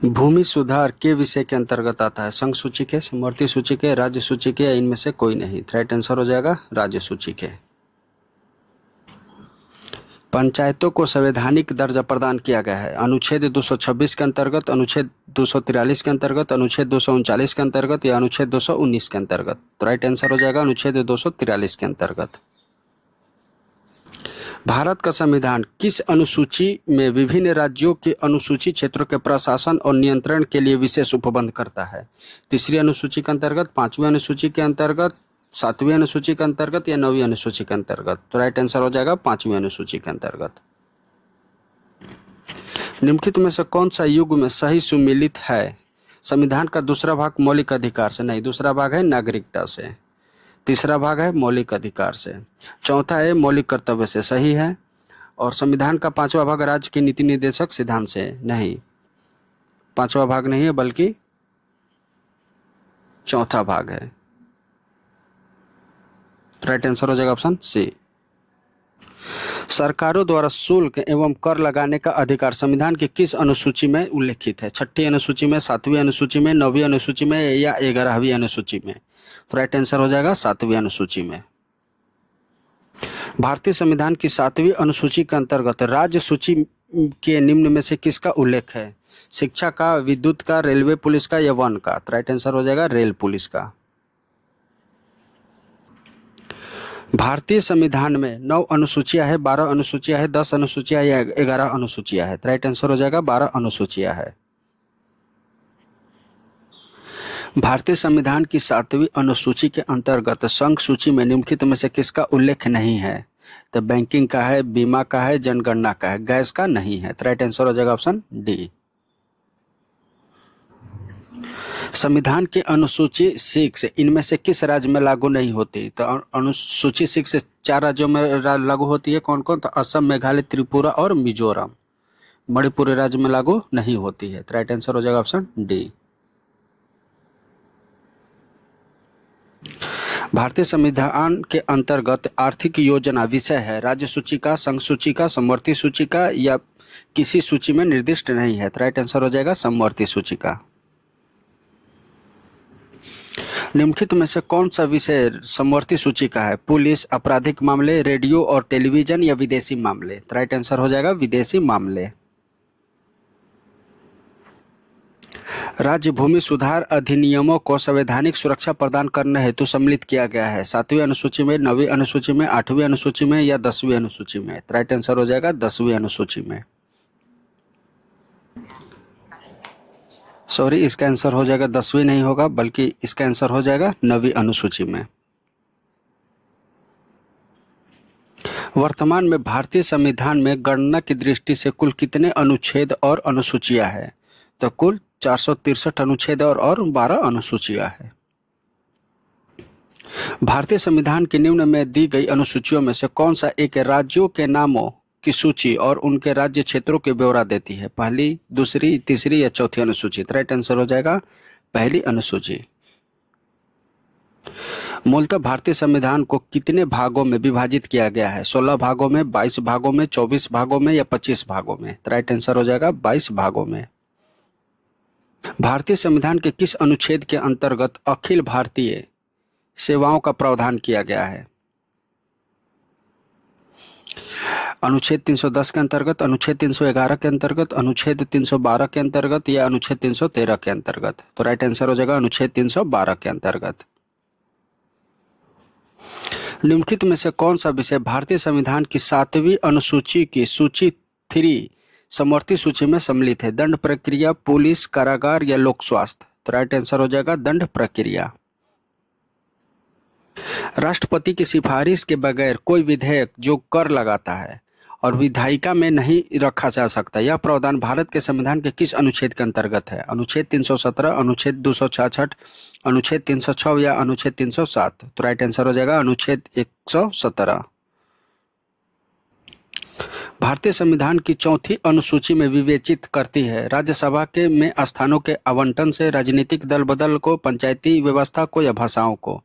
भूमि सुधार के विषय के अंतर्गत आता है? संघ सूची के, समवर्ती सूची के, राज्य सूची के या इनमें से कोई नहीं? राइट आंसर हो जाएगा राज्य सूची के। पंचायतों को संवैधानिक दर्जा प्रदान किया गया है अनुच्छेद 226 के अंतर्गत, अनुच्छेद 243 के अंतर्गत, अनुच्छेद 239 के अंतर्गत या अनुच्छेद 219 के अंतर्गत? तो राइट आंसर हो जाएगा अनुच्छेद 243 के अंतर्गत। भारत का संविधान किस अनुसूची में विभिन्न राज्यों के अनुसूचित क्षेत्रों के प्रशासन और नियंत्रण के लिए विशेष उपबंध करता है? तीसरी अनुसूची के अंतर्गत, पांचवी अनुसूची के अंतर्गत, सातवीं अनुसूची के अंतर्गत या नौवीं अनुसूची के अंतर्गत? तो राइट आंसर हो जाएगा पांचवी अनुसूची के अंतर्गत। निम्नलिखित में से कौन सा युग में सही सुमिलित है? संविधान का दूसरा भाग मौलिक अधिकार से नहीं, दूसरा भाग है नागरिकता से, तीसरा भाग है मौलिक अधिकार से, चौथा है मौलिक कर्तव्य से, सही है। और संविधान का पांचवा भाग राज्य के नीति निर्देशक सिद्धांत से नहीं, पांचवा भाग नहीं है बल्कि चौथा भाग है। राइट आंसर हो जाएगा ऑप्शन सी। सरकारों द्वारा शुल्क एवं कर लगाने का अधिकार संविधान की किस अनुसूची में उल्लेखित है? छठी अनुसूची में, सातवीं अनुसूची में, नौवीं अनुसूची में या 11वीं अनुसूची में? तो राइट आंसर हो जाएगा सातवीं अनुसूची में। भारतीय संविधान की सातवीं अनुसूची के अंतर्गत राज्य सूची के निम्न में से किसका उल्लेख है? शिक्षा का, विद्युत का, रेलवे पुलिस का या वन का? तो राइट आंसर हो जाएगा रेल पुलिस का। भारतीय संविधान में 9 अनुसूचियां है, 12 अनुसूचियां है, 10 अनुसूचियां या 11 अनुसूचियां है? राइट आंसर हो जाएगा 12 अनुसूचियां है। भारतीय संविधान की 7वीं अनुसूची के अंतर्गत संघ सूची में निम्नलिखित में से किसका उल्लेख नहीं है? तो बैंकिंग का है, बीमा का है, जनगणना का है, गैस का नहीं है। तो राइट आंसर हो जाएगा ऑप्शन डी। संविधान की अनुसूची 6 इनमें से किस राज्य में लागू नहीं होती? तो अनुसूची 6 4 राज्यों में लागू होती है। कौन कौन? तो असम, मेघालय, त्रिपुरा और मिजोरम। मणिपुर राज्य में लागू नहीं होती है। तो राइट आंसर हो जाएगा ऑप्शन डी। भारतीय संविधान के अंतर्गत आर्थिक योजना विषय है राज्य सूची का, संघ सूची का, समवर्ती सूची का या किसी सूची में निर्दिष्ट नहीं है? तो राइट आंसर हो जाएगा समवर्ती सूची का। निम्नलिखित में से कौन सा विषय समवर्ती सूची का है? पुलिस, आपराधिक मामले, रेडियो और टेलीविजन या विदेशी मामले? तो राइट आंसर हो जाएगा विदेशी मामले। राज्य भूमि सुधार अधिनियमों को संवैधानिक सुरक्षा प्रदान करने हेतु सम्मिलित किया गया है 7वीं अनुसूची में, 9वीं अनुसूची में, 8वीं अनुसूची में या 10वीं अनुसूची में? तो राइट आंसर हो जाएगा 10वीं अनुसूची में। सॉरी, इसका आंसर हो जाएगा 10वीं नहीं होगा बल्कि इसका आंसर हो जाएगा 9वीं अनुसूची में। वर्तमान में भारतीय संविधान में गणना की दृष्टि से कुल कितने अनुच्छेद और अनुसूचियां हैं? तो कुल 463 अनुच्छेद और 12 अनुसूचियां हैं। भारतीय संविधान के निम्न में दी गई अनुसूचियों में से कौन सा एक राज्यों के नामों की सूची और उनके राज्य क्षेत्रों के ब्यौरा देती है? पहली, दूसरी, तीसरी या चौथी अनुसूची? राइट आंसर हो जाएगा पहली अनुसूची। मूलतः भारतीय संविधान को कितने भागों में विभाजित किया गया है? 16 भागों में, 22 भागों में, 24 भागों में या 25 भागों में? राइट आंसर हो जाएगा 22 भागों में। भारतीय संविधान के किस अनुच्छेद के अंतर्गत अखिल भारतीय सेवाओं का प्रावधान किया गया है? अनुच्छेद 310 के अंतर्गत, अनुच्छेद 311 के अंतर्गत, अनुच्छेद 312 के अंतर्गत या अनुच्छेद 313 के अंतर्गत? तो राइट आंसर हो जाएगा अनुच्छेद 312 के अंतर्गत। निम्नलिखित में से कौन सा विषय भारतीय संविधान की 7वीं अनुसूची की सूची 3 समवर्ती सूची में सम्मिलित है? दंड प्रक्रिया, पुलिस, कारागार या लोक स्वास्थ्य? तो राइट आंसर हो जाएगा दंड प्रक्रिया। राष्ट्रपति की सिफारिश के बगैर कोई विधेयक जो कर लगाता है और विधायिका में नहीं रखा जा सकता, यह प्रावधान भारत के संविधान के किस अनुच्छेद के अंतर्गत है? अनुच्छेद 317, अनुच्छेद 266, अनुच्छेद 306 या अनुच्छेद 307? तो राइट आंसर हो जाएगा अनुच्छेद 117। भारतीय संविधान की चौथी अनुसूची में विवेचित करती है राज्यसभा के में स्थानों के आवंटन से, राजनीतिक दल बदल को, पंचायती व्यवस्था को या भाषाओं को?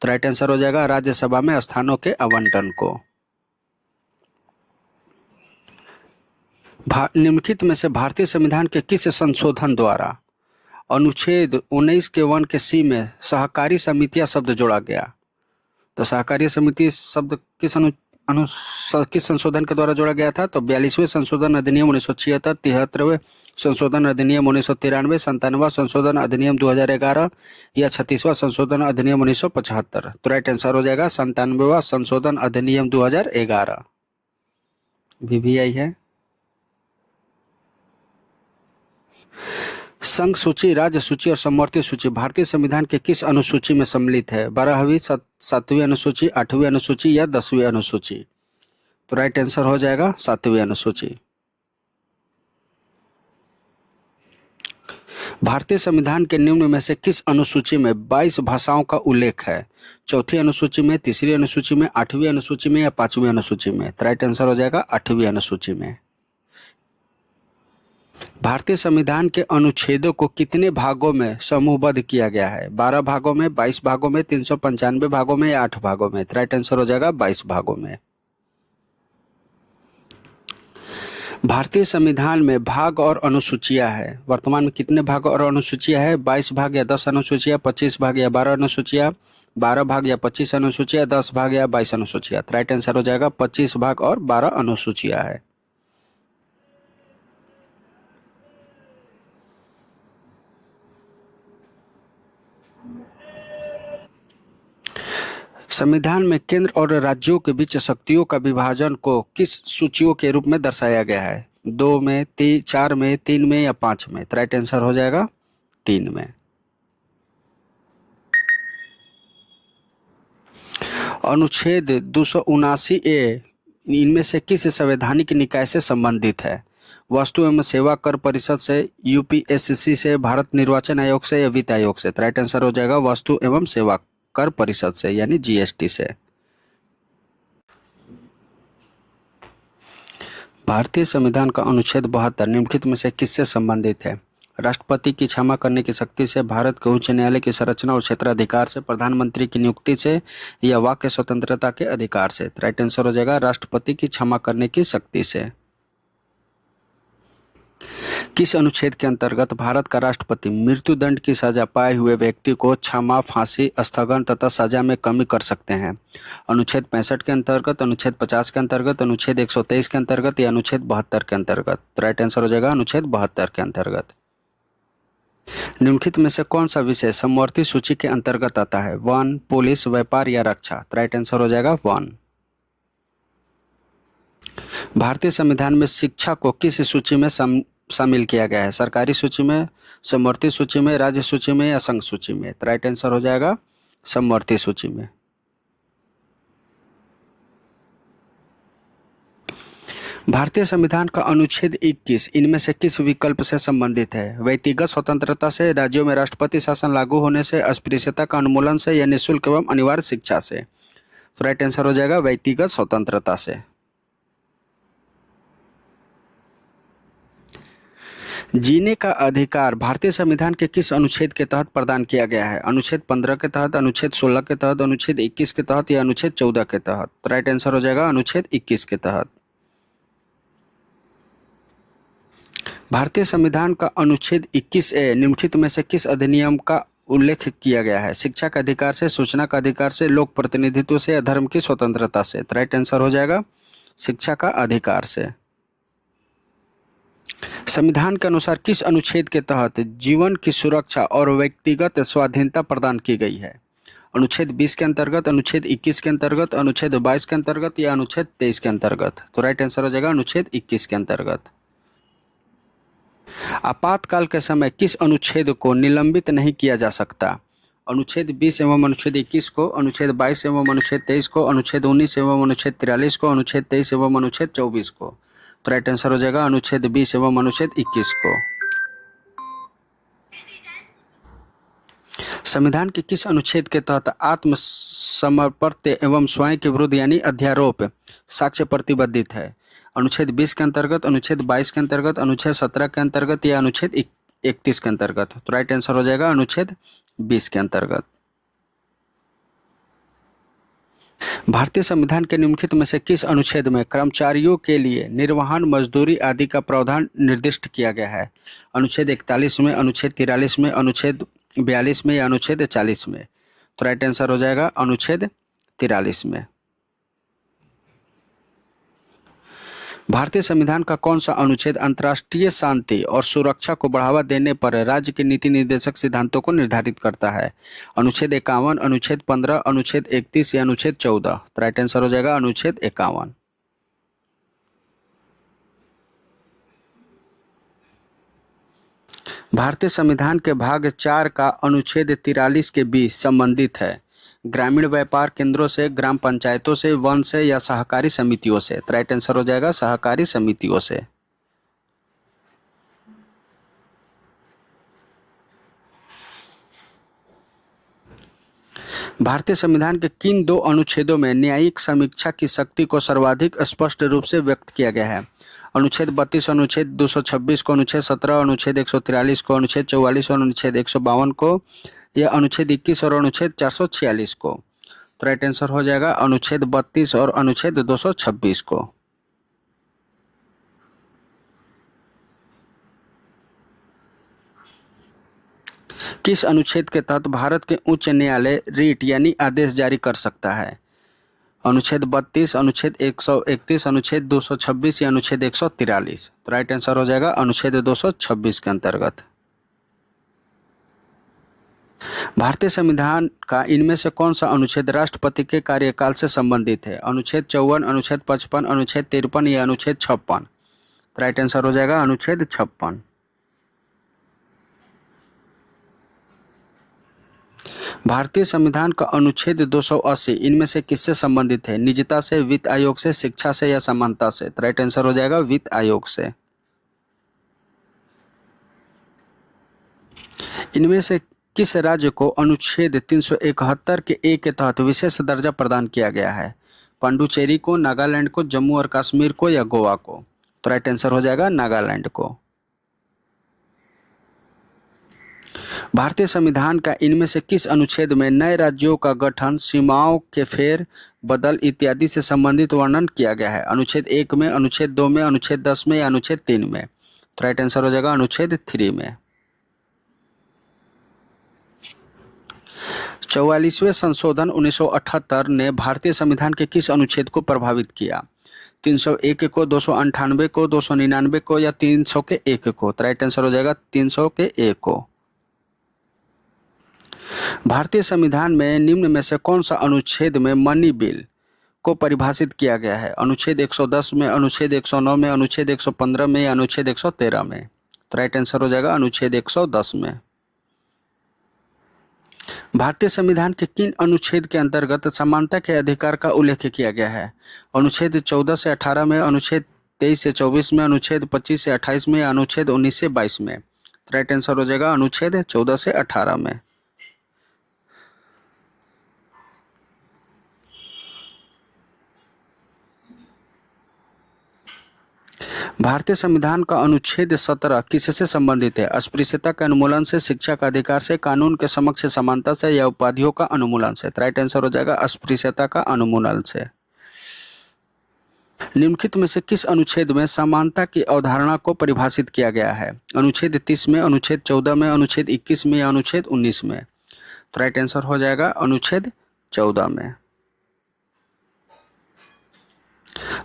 तो राइट आंसर हो जाएगा राज्यसभा में स्थानों के आवंटन को। निम्नलिखित में से भारतीय संविधान के किस संशोधन द्वारा अनुच्छेद 19 के 1 के सी में सहकारी समितियां शब्द जोड़ा गया? तो सहकारी समिति शब्द किस संशोधन के द्वारा जोड़ा गया था? तो 42वें संशोधन अधिनियम 1976, 73वें संशोधन अधिनियम 1993, 97वां संशोधन अधिनियम 2011 या 36वां संशोधन अधिनियम 1975। तो राइट आंसर हो जाएगा 97वां संशोधन अधिनियम 2011। VVI है। संघ सूची, राज्य सूची और समवर्ती सूची भारतीय संविधान के किस अनुसूची में सम्मिलित है? 12वीं, 7वीं अनुसूची, 8वीं अनुसूची या 10वीं अनुसूची? तो राइट आंसर हो जाएगा 7वीं अनुसूची। भारतीय संविधान के निम्न में से किस अनुसूची में 22 भाषाओं का उल्लेख है? चौथी अनुसूची में, तीसरी अनुसूची में, 8वीं अनुसूची में या 5वीं अनुसूची में? तो राइट आंसर हो जाएगा 8वीं अनुसूची में। भारतीय संविधान के अनुच्छेदों को कितने भागों में समूहबद्ध किया गया है? 12 भागों में, 22 भागों में, 395 भागों में या 8 भागों में? राइट आंसर हो जाएगा 22 भागों में। भारतीय संविधान में भाग और अनुसूचियां है, वर्तमान में कितने भाग और अनुसूचियां है? 22 भाग या 10 अनुसूचियां, 25 भाग या 12 अनुसूचियां, 12 भाग या 25 अनुसूचियां, 10 भाग या 22 अनुसूचियां? राइट आंसर हो जाएगा 25 भाग और 12 अनुसूचियां है। संविधान में केंद्र और राज्यों के बीच शक्तियों का विभाजन को किस सूचियों के रूप में दर्शाया गया है? 2 में, 4 में, 3 में या 5 में? तो राइट आंसर हो जाएगा 3 में। अनुच्छेद 279A इनमें से किस संवैधानिक निकाय से संबंधित है? वस्तु एवं सेवा कर परिषद से, UPSC से, भारत निर्वाचन आयोग से या वित्त आयोग से? तो राइट आंसर हो जाएगा वस्तु एवं सेवा कर परिषद से यानी GST से। भारतीय संविधान का अनुच्छेद 72 निम्नलिखित में से किससे संबंधित है? राष्ट्रपति की क्षमा करने की शक्ति से, भारत के उच्च न्यायालय की संरचना और क्षेत्राधिकार से, प्रधानमंत्री की नियुक्ति से या वाक्य स्वतंत्रता के अधिकार से? राइट आंसर हो जाएगा राष्ट्रपति की क्षमा करने की शक्ति से। किस अनुच्छेद के अंतर्गत भारत का राष्ट्रपति मृत्युदंड की सजा पाए हुए व्यक्ति को क्षमा, फांसी, स्थगन तथा सजा में कमी कर सकते हैं? अनुच्छेद 65 के अंतर्गत, अनुच्छेद 50 के अंतर्गत, अनुच्छेद 123 के अंतर्गत या अनुच्छेद 72 के अंतर्गत? राइट आंसर हो जाएगा अनुच्छेद 72 के अंतर्गत। निम्नलिखित में से कौन सा विषय समवर्ती सूची के अंतर्गत आता है? वन, पुलिस, व्यापार या रक्षा? राइट आंसर हो जाएगा वन। भारतीय संविधान में शिक्षा को किस सूची में शामिल किया गया है? सरकारी सूची में, समवर्ती सूची में, राज्य सूची में या संघ सूची में? तो राइट आंसर हो जाएगा समवर्ती सूची में। भारतीय संविधान का अनुच्छेद 21 इनमें से किस विकल्प से संबंधित है? व्यक्तिगत स्वतंत्रता से, राज्यों में राष्ट्रपति शासन लागू होने से, अस्पृश्यता का उन्मूलन से या निःशुल्क एवं अनिवार्य शिक्षा से? तो राइट आंसर हो जाएगा व्यक्तिगत स्वतंत्रता से। जीने का अधिकार भारतीय संविधान के किस अनुच्छेद के तहत प्रदान किया गया है? अनुच्छेद 15 के तहत, अनुच्छेद 16 के तहत, अनुच्छेद 21 के तहत या अनुच्छेद 14 के तहत? तो राइट आंसर हो जाएगा अनुच्छेद 21 के तहत। भारतीय संविधान का अनुच्छेद 21A निम्नलिखित में से किस अधिनियम का उल्लेख किया गया है? शिक्षा के अधिकार से, सूचना का अधिकार से, लोक प्रतिनिधित्व से या धर्म की स्वतंत्रता से? तो राइट आंसर हो जाएगा शिक्षा का अधिकार से। संविधान के अनुसार किस अनुच्छेद के तहत जीवन की सुरक्षा और व्यक्तिगत स्वाधीनता प्रदान की गई है? अनुच्छेद 20 के अंतर्गत, अनुच्छेद 21 के अंतर्गत, अनुच्छेद 22 के अंतर्गत या अनुच्छेद 23 के अंतर्गत? तो राइट आंसर हो जाएगा अनुच्छेद 21 के अंतर्गत। आपातकाल के समय किस अनुच्छेद को निलंबित नहीं किया जा सकता? अनुच्छेद 20 एवं अनुच्छेद 21 को, अनुच्छेद 22 एवं अनुच्छेद 23 को, अनुच्छेद 19 एवं अनुच्छेद 43 को, अनुच्छेद 23 एवं अनुच्छेद 24 को? तो राइट आंसर हो जाएगा अनुच्छेद 20 एवं अनुच्छेद 21 को। संविधान के किस अनुच्छेद के तहत आत्मसमर्पण एवं स्वयं के विरुद्ध यानी अध्यारोप साक्ष्य प्रतिबंधित है? अनुच्छेद 20 के अंतर्गत, अनुच्छेद 22 के अंतर्गत, अनुच्छेद 17 के अंतर्गत या अनुच्छेद 31 के अंतर्गत? तो राइट आंसर हो जाएगा अनुच्छेद 20 के अंतर्गत। भारतीय संविधान के निम्नलिखित में से किस अनुच्छेद में कर्मचारियों के लिए निर्वहन मजदूरी आदि का प्रावधान निर्दिष्ट किया गया है? अनुच्छेद 41 में, अनुच्छेद 43 में, अनुच्छेद 42 में या अनुच्छेद 40 में? तो राइट आंसर हो जाएगा अनुच्छेद 43 में। भारतीय संविधान का कौन सा अनुच्छेद अंतर्राष्ट्रीय शांति और सुरक्षा को बढ़ावा देने पर राज्य के नीति निर्देशक सिद्धांतों को निर्धारित करता है? अनुच्छेद 51, अनुच्छेद 15, अनुच्छेद 31 या अनुच्छेद 14? तो राइट आंसर हो जाएगा अनुच्छेद 51। भारतीय संविधान के भाग 4 का अनुच्छेद 43 के बीच संबंधित है ग्रामीण व्यापार केंद्रों से, ग्राम पंचायतों से, वन से या सहकारी समितियों से? तो राइट आंसर हो जाएगा सहकारी समितियों से। भारतीय संविधान के किन दो अनुच्छेदों में न्यायिक समीक्षा की शक्ति को सर्वाधिक स्पष्ट रूप से व्यक्त किया गया है? अनुच्छेद 32, अनुच्छेद 226 को, अनुच्छेद 17, अनुच्छेद 143 को, अनुच्छेद 44 और अनुच्छेद 152 को या अनुच्छेद 21 और अनुच्छेद 446 को? तो राइट आंसर हो जाएगा अनुच्छेद 32 और अनुच्छेद 226 को। किस अनुच्छेद के तहत भारत के उच्च न्यायालय रीट यानी आदेश जारी कर सकता है? अनुच्छेद 32, अनुच्छेद 131, अनुच्छेद 226 या अनुच्छेद 143? तो राइट आंसर हो जाएगा अनुच्छेद 226 के अंतर्गत। भारतीय संविधान का इनमें से कौन सा अनुच्छेद राष्ट्रपति के कार्यकाल से संबंधित है? अनुच्छेद 54, अनुच्छेद 55, अनुच्छेद 53 या अनुच्छेद 56? तो राइट आंसर हो जाएगा अनुच्छेद 56। भारतीय संविधान का अनुच्छेद 280 इनमें से किससे संबंधित है? निजता से, वित्त आयोग से, शिक्षा से या समानता से? तो राइट आंसर हो जाएगा वित्त आयोग से। इनमें से किस राज्य को अनुच्छेद 371 के ए के तहत विशेष दर्जा प्रदान किया गया है? पांडुचेरी को, नागालैंड को, जम्मू और कश्मीर को या गोवा को? तो राइट आंसर हो जाएगा नागालैंड को। भारतीय संविधान का इनमें से किस अनुच्छेद में नए राज्यों का गठन, सीमाओं के फेर बदल इत्यादि से संबंधित वर्णन किया गया है? अनुच्छेद 1 में, अनुच्छेद 2 में, अनुच्छेद 10 में या अनुच्छेद 3 में? तो राइट आंसर हो जाएगा अनुच्छेद 3 में। 44वें संशोधन 1978 ने भारतीय संविधान के किस अनुच्छेद को प्रभावित किया? 301 को, 298 को, 299 को या 300 के 1 को? तो राइट आंसर हो जाएगा 300 के 1 को। भारतीय संविधान में निम्न में से कौन सा अनुच्छेद में मनी बिल को परिभाषित किया गया है? अनुच्छेद 110 में, अनुच्छेद 109 में, अनुच्छेद 115 में या अनुच्छेद 113 में? तो राइट आंसर हो जाएगा अनुच्छेद 110 में। भारतीय संविधान के किन अनुच्छेद के अंतर्गत समानता के अधिकार का उल्लेख किया गया है? अनुच्छेद 14 से 18 में, अनुच्छेद 23 से 24 में, अनुच्छेद 25 से 28 में या अनुच्छेद 19 से 22 में? तो राइट आंसर हो जाएगा अनुच्छेद 14 से 18 में। भारतीय संविधान का अनुच्छेद 17 किससे संबंधित है? अस्पृश्यता के उन्मूलन से, शिक्षा का अधिकार से, कानून के समक्ष समानता से या उपाधियों का उन्मूलन से? राइट आंसर हो जाएगा अस्पृश्यता का उन्मूलन से। निम्नलिखित में से किस अनुच्छेद में समानता की अवधारणा को परिभाषित किया गया है? अनुच्छेद 30 में, अनुच्छेद 14 में, अनुच्छेद 21 में या अनुच्छेद 19 में? तो राइट आंसर हो जाएगा अनुच्छेद 14 में।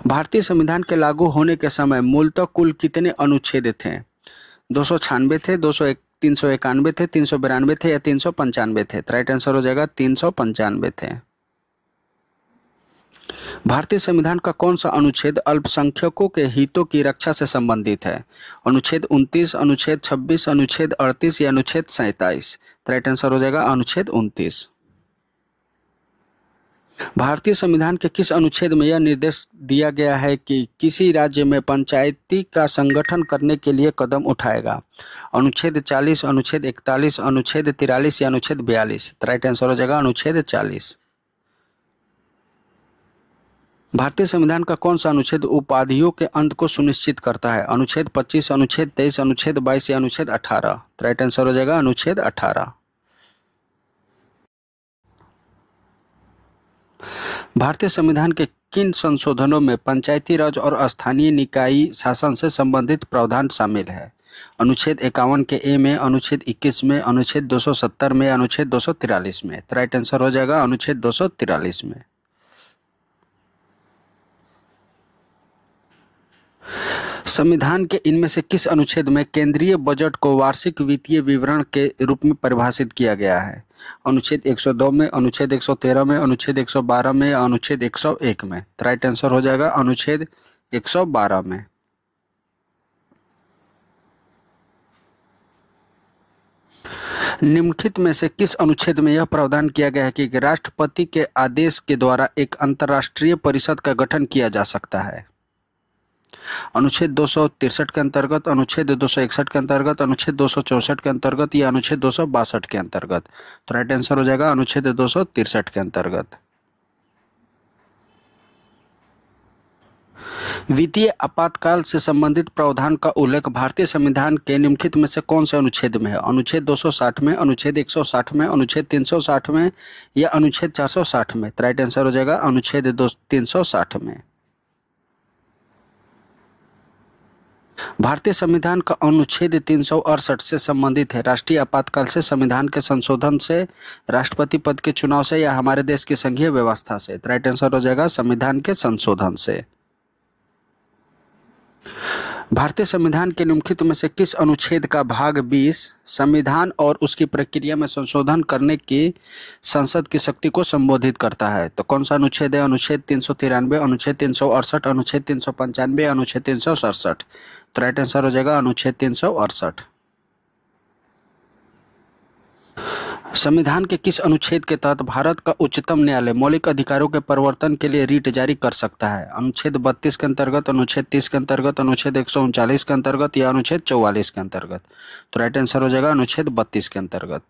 भारतीय संविधान के लागू होने के समय मूलतः कुल कितने अनुच्छेद थे? 296 थे, 391 थे, 392 थे या 395 थे? तो राइट आंसर हो जाएगा 395 थे। भारतीय संविधान का कौन सा अनुच्छेद अल्पसंख्यकों के हितों की रक्षा से संबंधित है? अनुच्छेद 29, अनुच्छेद 26, अनुच्छेद 38 या अनुच्छेद 37? तो राइट आंसर हो जाएगा अनुच्छेद 29। भारतीय संविधान के किस अनुच्छेद में यह निर्देश दिया गया है कि किसी राज्य में पंचायती का संगठन करने के लिए कदम उठाएगा? अनुच्छेद 40, अनुच्छेद 41, अनुच्छेद 43 या अनुच्छेद 42? राइट आंसर हो जाएगा अनुच्छेद 40। भारतीय संविधान का कौन सा अनुच्छेद उपाधियों के अंत को सुनिश्चित करता है? अनुच्छेद 25, अनुच्छेद 23, अनुच्छेद 22 या अनुच्छेद 18? राइट आंसर हो जाएगा अनुच्छेद 18। भारतीय संविधान के किन संशोधनों में पंचायती राज और स्थानीय निकाय शासन से संबंधित प्रावधान शामिल है? अनुच्छेद 51 के ए में, अनुच्छेद 21 में, अनुच्छेद 270 में, अनुच्छेद 243 में। तो राइट आंसर हो जाएगा अनुच्छेद 243 में। संविधान के इनमें से किस अनुच्छेद में केंद्रीय बजट को वार्षिक वित्तीय विवरण के रूप में परिभाषित किया गया है? अनुच्छेद 102 में, अनुच्छेद 113 में, अनुच्छेद 112 में, अनुच्छेद 101 में। तो राइट आंसर हो जाएगा अनुच्छेद 112 में। निम्नलिखित में से किस अनुच्छेद में यह प्रावधान किया गया है कि राष्ट्रपति के आदेश के द्वारा एक अंतर्राष्ट्रीय परिषद का गठन किया जा सकता है? अनुच्छेद 263 के अंतर्गत, अनुच्छेद 261 के अंतर्गत, अनुच्छेद 264 के अंतर्गत या अनुच्छेद 262 के अंतर्गत? तो राइट आंसर हो जाएगा अनुच्छेद 263 के अंतर्गत। वित्तीय आपातकाल से संबंधित प्रावधान का उल्लेख भारतीय संविधान के निम्नलिखित में से कौन से अनुच्छेद में है? अनुच्छेद 260 में, अनुच्छेद 160 में, अनुच्छेद 360 में या अनुच्छेद 460 में? तो राइट आंसर हो जाएगा अनुच्छेद 360 में। भारतीय संविधान का अनुच्छेद 368 से संबंधित है राष्ट्रीय आपातकाल से, संविधान के संशोधन से, राष्ट्रपति पद के चुनाव से या हमारे देश की संघीय व्यवस्था से? तो राइट आंसर हो जाएगा संविधान के संशोधन से। भारतीय संविधान के निम्नलिखित में से किस अनुच्छेद का भाग 20 संविधान और उसकी प्रक्रिया में संशोधन करने की संसद की शक्ति को संबोधित करता है? तो कौन सा अनुच्छेद है? अनुच्छेद 393, अनुच्छेद 368, अनुच्छेद 395, अनुच्छेद 367? तो राइट आंसर हो जाएगा अनुच्छेद 368। संविधान के किस अनुच्छेद के तहत भारत का उच्चतम न्यायालय मौलिक अधिकारों के परिवर्तन के लिए रीट जारी कर सकता है? अनुच्छेद 32 के अंतर्गत, अनुच्छेद 30 के अंतर्गत, अनुच्छेद 139 के अंतर्गत या अनुच्छेद 44 के अंतर्गत? तो राइट आंसर हो जाएगा अनुच्छेद 32 के अंतर्गत।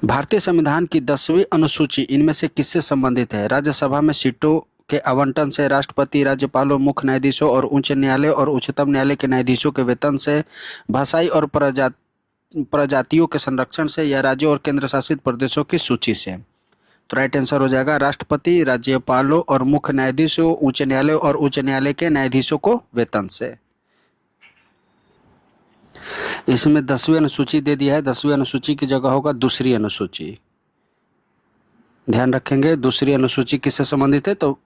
भारतीय संविधान की 10वीं अनुसूची इनमें से किससे संबंधित है? राज्यसभा में सीटों के आवंटन से, राष्ट्रपति, राज्यपालों, मुख्य न्यायाधीशों और उच्च न्यायालय और उच्चतम न्यायालय के न्यायाधीशों के वेतन से, भाषाई और प्रजातियों के संरक्षण से या राज्यों और केंद्र शासित प्रदेशों की सूची से? तो राइट आंसर हो जाएगा राष्ट्रपति, राज्यपालों और मुख्य न्यायाधीशों, उच्च न्यायालय और उच्च न्यायालय के न्यायाधीशों को वेतन से। इसमें 10वीं अनुसूची दे दिया है, 10वीं अनुसूची की जगह होगा दूसरी अनुसूची। ध्यान रखेंगे दूसरी अनुसूची किससे संबंधित है? तो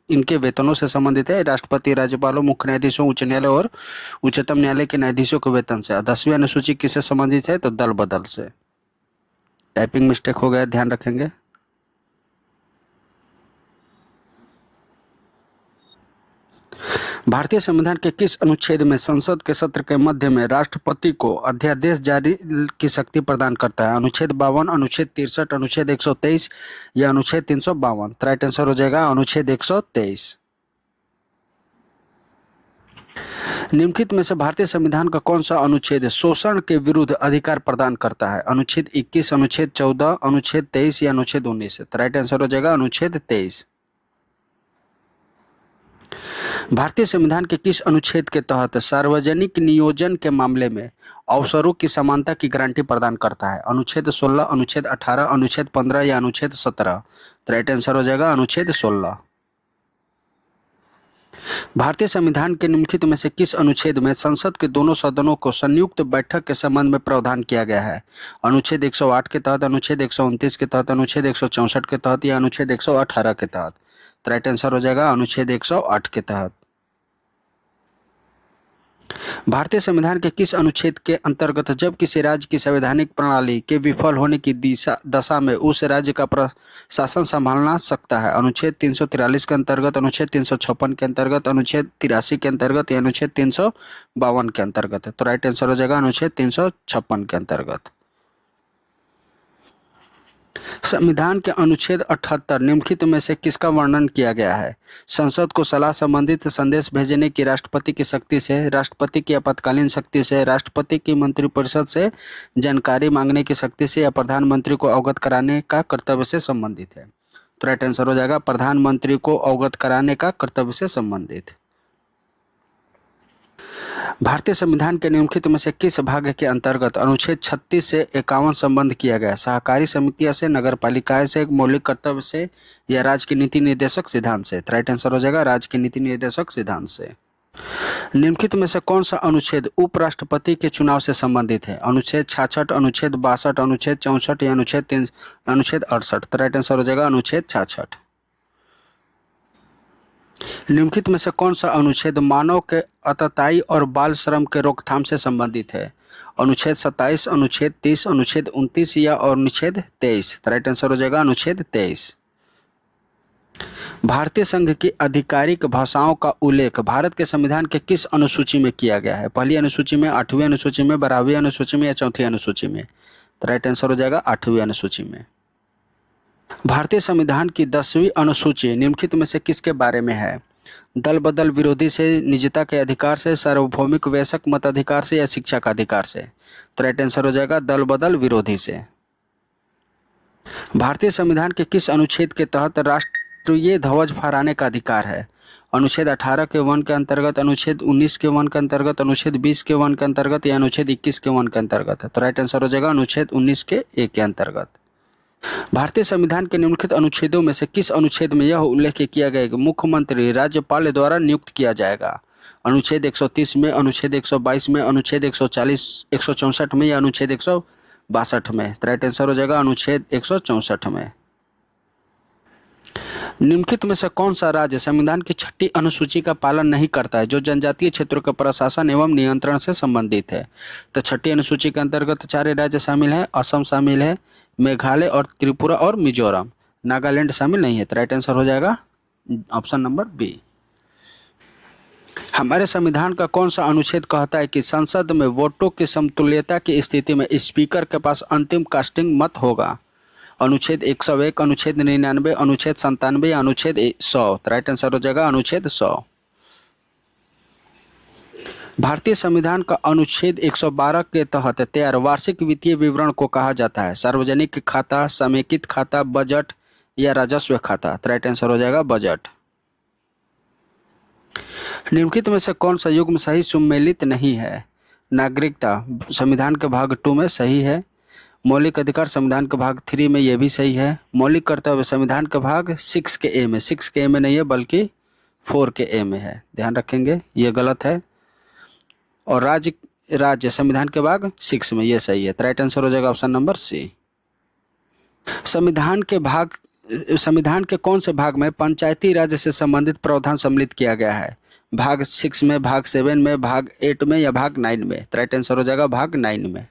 इनके वेतनों से संबंधित है, राष्ट्रपति, राज्यपालों, मुख्य न्यायाधीशों, उच्च न्यायालय और उच्चतम न्यायालय के न्यायाधीशों के वेतन से। 10वीं अनुसूची किससे संबंधित है? तो दल बदल से। टाइपिंग मिस्टेक हो गया, ध्यान रखेंगे। भारतीय संविधान के किस अनुच्छेद में संसद के सत्र के मध्य में राष्ट्रपति को अध्यादेश जारी की शक्ति प्रदान करता है? अनुच्छेद 52, अनुच्छेद 63, अनुच्छेद 123 या अनुच्छेद 352? राइट आंसर हो जाएगा अनुच्छेद 123। निम्नलिखित में से भारतीय संविधान का कौन सा अनुच्छेद शोषण के विरुद्ध अधिकार प्रदान करता है? अनुच्छेद 21, अनुच्छेद 14, अनुच्छेद 23 या अनुच्छेद 19? तो राइट आंसर हो जाएगा अनुच्छेद 23। भारतीय संविधान के किस अनुच्छेद के तहत सार्वजनिक नियोजन के मामले में अवसरों की समानता की गारंटी प्रदान करता है? अनुच्छेद 16, अनुच्छेद 18, अनुच्छेद 15 या अनुच्छेद 17? तो राइट आंसर हो जाएगा अनुच्छेद 16। भारतीय संविधान के निम्नलिखित में से किस अनुच्छेद में संसद के दोनों सदनों को संयुक्त बैठक के संबंध में प्रावधान किया गया है? अनुच्छेद 108 के तहत, अनुच्छेद 129 के तहत, अनुच्छेद 164 के तहत या अनुच्छेद 118 के तहत? तो राइट आंसर हो जाएगा अनुच्छेद 108 के तहत। भारतीय संविधान के किस अनुच्छेद के अंतर्गत जब किसी राज्य की संवैधानिक प्रणाली के विफल होने की दशा में उस राज्य का प्रशासन संभालना सकता है? अनुच्छेद 343 के अंतर्गत, अनुच्छेद 356 के अंतर्गत, अनुच्छेद 83 के अंतर्गत या अनुच्छेद 352 के अंतर्गत? तो राइट आंसर हो जाएगा अनुच्छेद 356 के अंतर्गत। संविधान के अनुच्छेद 78 निम्नलिखित में से किसका वर्णन किया गया है? संसद को सलाह संबंधित संदेश भेजने की राष्ट्रपति की शक्ति से, राष्ट्रपति की आपातकालीन शक्ति से, राष्ट्रपति की मंत्रिपरिषद से जानकारी मांगने की शक्ति से या प्रधानमंत्री को अवगत कराने का कर्तव्य से संबंधित है? तो राइट आंसर हो जाएगा प्रधानमंत्री को अवगत कराने का कर्तव्य से संबंधित। भारतीय संविधान के निम्नलिखित में से किस भाग के अंतर्गत अनुच्छेद 36 से 51 संबंध किया गया है? सहकारी समितियां से, नगर पालिकाएं से, मौलिक कर्तव्य से या राज्य के नीति निर्देशक सिद्धांत से? राइट आंसर हो जाएगा राज्य के नीति निर्देशक सिद्धांत से। निम्नलिखित में से कौन सा अनुच्छेद उपराष्ट्रपति के चुनाव से संबंधित है? अनुच्छेद 66, अनुच्छेद 62, अनुच्छेद 64 या अनुच्छेद 68? तो राइट आंसर हो जाएगा अनुच्छेद 66। निम्नलिखित में से कौन सा अनुच्छेद मानव के आतताई और बाल श्रम के रोकथाम से संबंधित है? अनुच्छेद 27, अनुच्छेद 30, अनुच्छेद 29 या अनुच्छेद 23? तो राइट आंसर हो जाएगा अनुच्छेद 23। भारतीय संघ की आधिकारिक भाषाओं का उल्लेख भारत के संविधान के किस अनुसूची में किया गया है? पहली अनुसूची में, 8वीं अनुसूची में, 12वीं अनुसूची में या चौथी अनुसूची में? तो राइट आंसर हो जाएगा 8वीं अनुसूची में। भारतीय संविधान की 10वीं अनुसूची निम्नलिखित में से किसके बारे में है? दल बदल विरोधी से, निजता के अधिकार से, सार्वभौमिक वयस्क मताधिकार से या शिक्षा का अधिकार से? तो राइट आंसर हो जाएगा दल बदल विरोधी से। भारतीय संविधान के किस अनुच्छेद के तहत राष्ट्रीय ध्वज फहराने का अधिकार है? अनुच्छेद 18 के 1 के अंतर्गत, अनुच्छेद 19 के 1 के अंतर्गत, अनुच्छेद 20 के 1 के अंतर्गत या अनुच्छेद 21 के 1 के अंतर्गत? तो राइट आंसर हो जाएगा अनुच्छेद 19 के 1 के अंतर्गत। भारतीय संविधान के निम्नलिखित अनुच्छेदों में से किस अनुच्छेद में यह उल्लेख किया गया है कि मुख्यमंत्री राज्यपाल द्वारा नियुक्त किया जाएगा? अनुच्छेद 130 में, अनुच्छेद 122 में, अनुच्छेद 140, 164 में या अनुच्छेद 162 में? तो राइट आंसर हो जाएगा अनुच्छेद 164 में। निम्नलिखित में से कौन सा राज्य संविधान की 6ठी अनुसूची का पालन नहीं करता है जो जनजातीय क्षेत्रों के प्रशासन एवं नियंत्रण से संबंधित है? तो 6ठी अनुसूची के अंतर्गत 4 राज्य शामिल हैं। असम शामिल है, मेघालय और त्रिपुरा और मिजोरम। नागालैंड शामिल नहीं है। तो राइट आंसर हो जाएगा ऑप्शन नंबर बी। हमारे संविधान का कौन सा अनुच्छेद कहता है कि संसद में वोटों की समतुल्यता की स्थिति में स्पीकर के पास अंतिम कास्टिंग मत होगा? अनुच्छेद 101, अनुच्छेद 99, अनुच्छेद 97 या अनुच्छेद 100? राइट आंसर हो जाएगा अनुच्छेद 100। भारतीय संविधान का अनुच्छेद 112 के तहत तैयार वार्षिक वित्तीय विवरण को कहा जाता है सार्वजनिक खाता, समेकित खाता, बजट या राजस्व खाता? तो राइट आंसर हो जाएगा बजट। निम्नलिखित में से कौन सा युग्म सही सुमेलित नहीं है? नागरिकता संविधान के भाग 2 में सही है। मौलिक अधिकार संविधान के भाग 3 में यह भी सही है। मौलिक कर्तव्य संविधान के भाग 6 के ए में, 6 के ए में नहीं है बल्कि 4 के ए में है, ध्यान रखेंगे, ये गलत है। और राज्य संविधान के भाग 6 में, ये सही है। तो राइट आंसर हो जाएगा ऑप्शन नंबर सी। संविधान के कौन से भाग में पंचायती राज से संबंधित प्रावधान सम्मिलित किया गया है? भाग 6 में, भाग 7 में, भाग 8 में या भाग 9 में? तो राइट आंसर हो जाएगा भाग 9 में।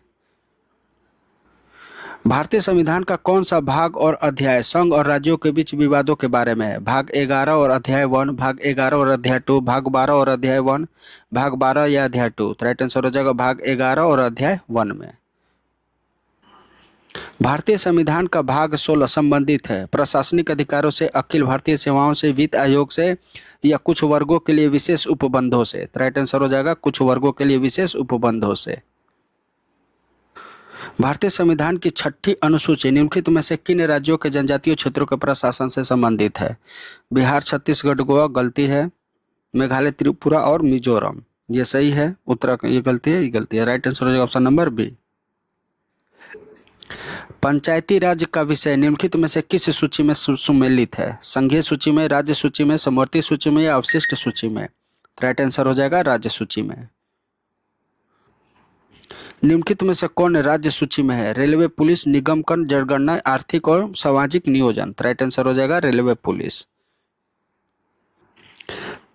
भारतीय संविधान का कौन सा भाग और अध्याय संघ और राज्यों के बीच विवादों के बारे में है? भाग 11 और अध्याय 1, भाग 11 और अध्याय 2, भाग 12 और अध्याय 1, भाग 12 या अध्याय 2? तो राइट आंसर हो जाएगा भाग 11 और अध्याय 1 में। भारतीय संविधान का भाग 16 संबंधित है प्रशासनिक अधिकारों से, अखिल भारतीय सेवाओं से, वित्त आयोग से या कुछ वर्गों के लिए विशेष उपबंधों से? तो राइट आंसर हो जाएगा कुछ वर्गों के लिए विशेष उपबंधों से। भारतीय संविधान की 6ठी अनुसूची निम्नलिखित में से किन राज्यों के जनजातीय क्षेत्रों के प्रशासन से संबंधित है? बिहार, छत्तीसगढ़, गोवा गलती है। मेघालय, त्रिपुरा और मिजोरम ये सही है। उत्तराखंड ये गलती है, ये गलती है। राइट आंसर हो जाएगा ऑप्शन नंबर बी। पंचायती राज का विषय निम्नलिखित में से किस सूची में सुमेलित है? संघीय सूची में, राज्य सूची में, समवर्ती सूची में या अवशिष्ट सूची में? राइट आंसर हो जाएगा राज्य सूची में। निम्नलिखित में से कौन राज्य सूची में है? रेलवे पुलिस, निगम कर, जनगणना, आर्थिक और सामाजिक नियोजन? राइट आंसर हो जाएगा रेलवे पुलिस।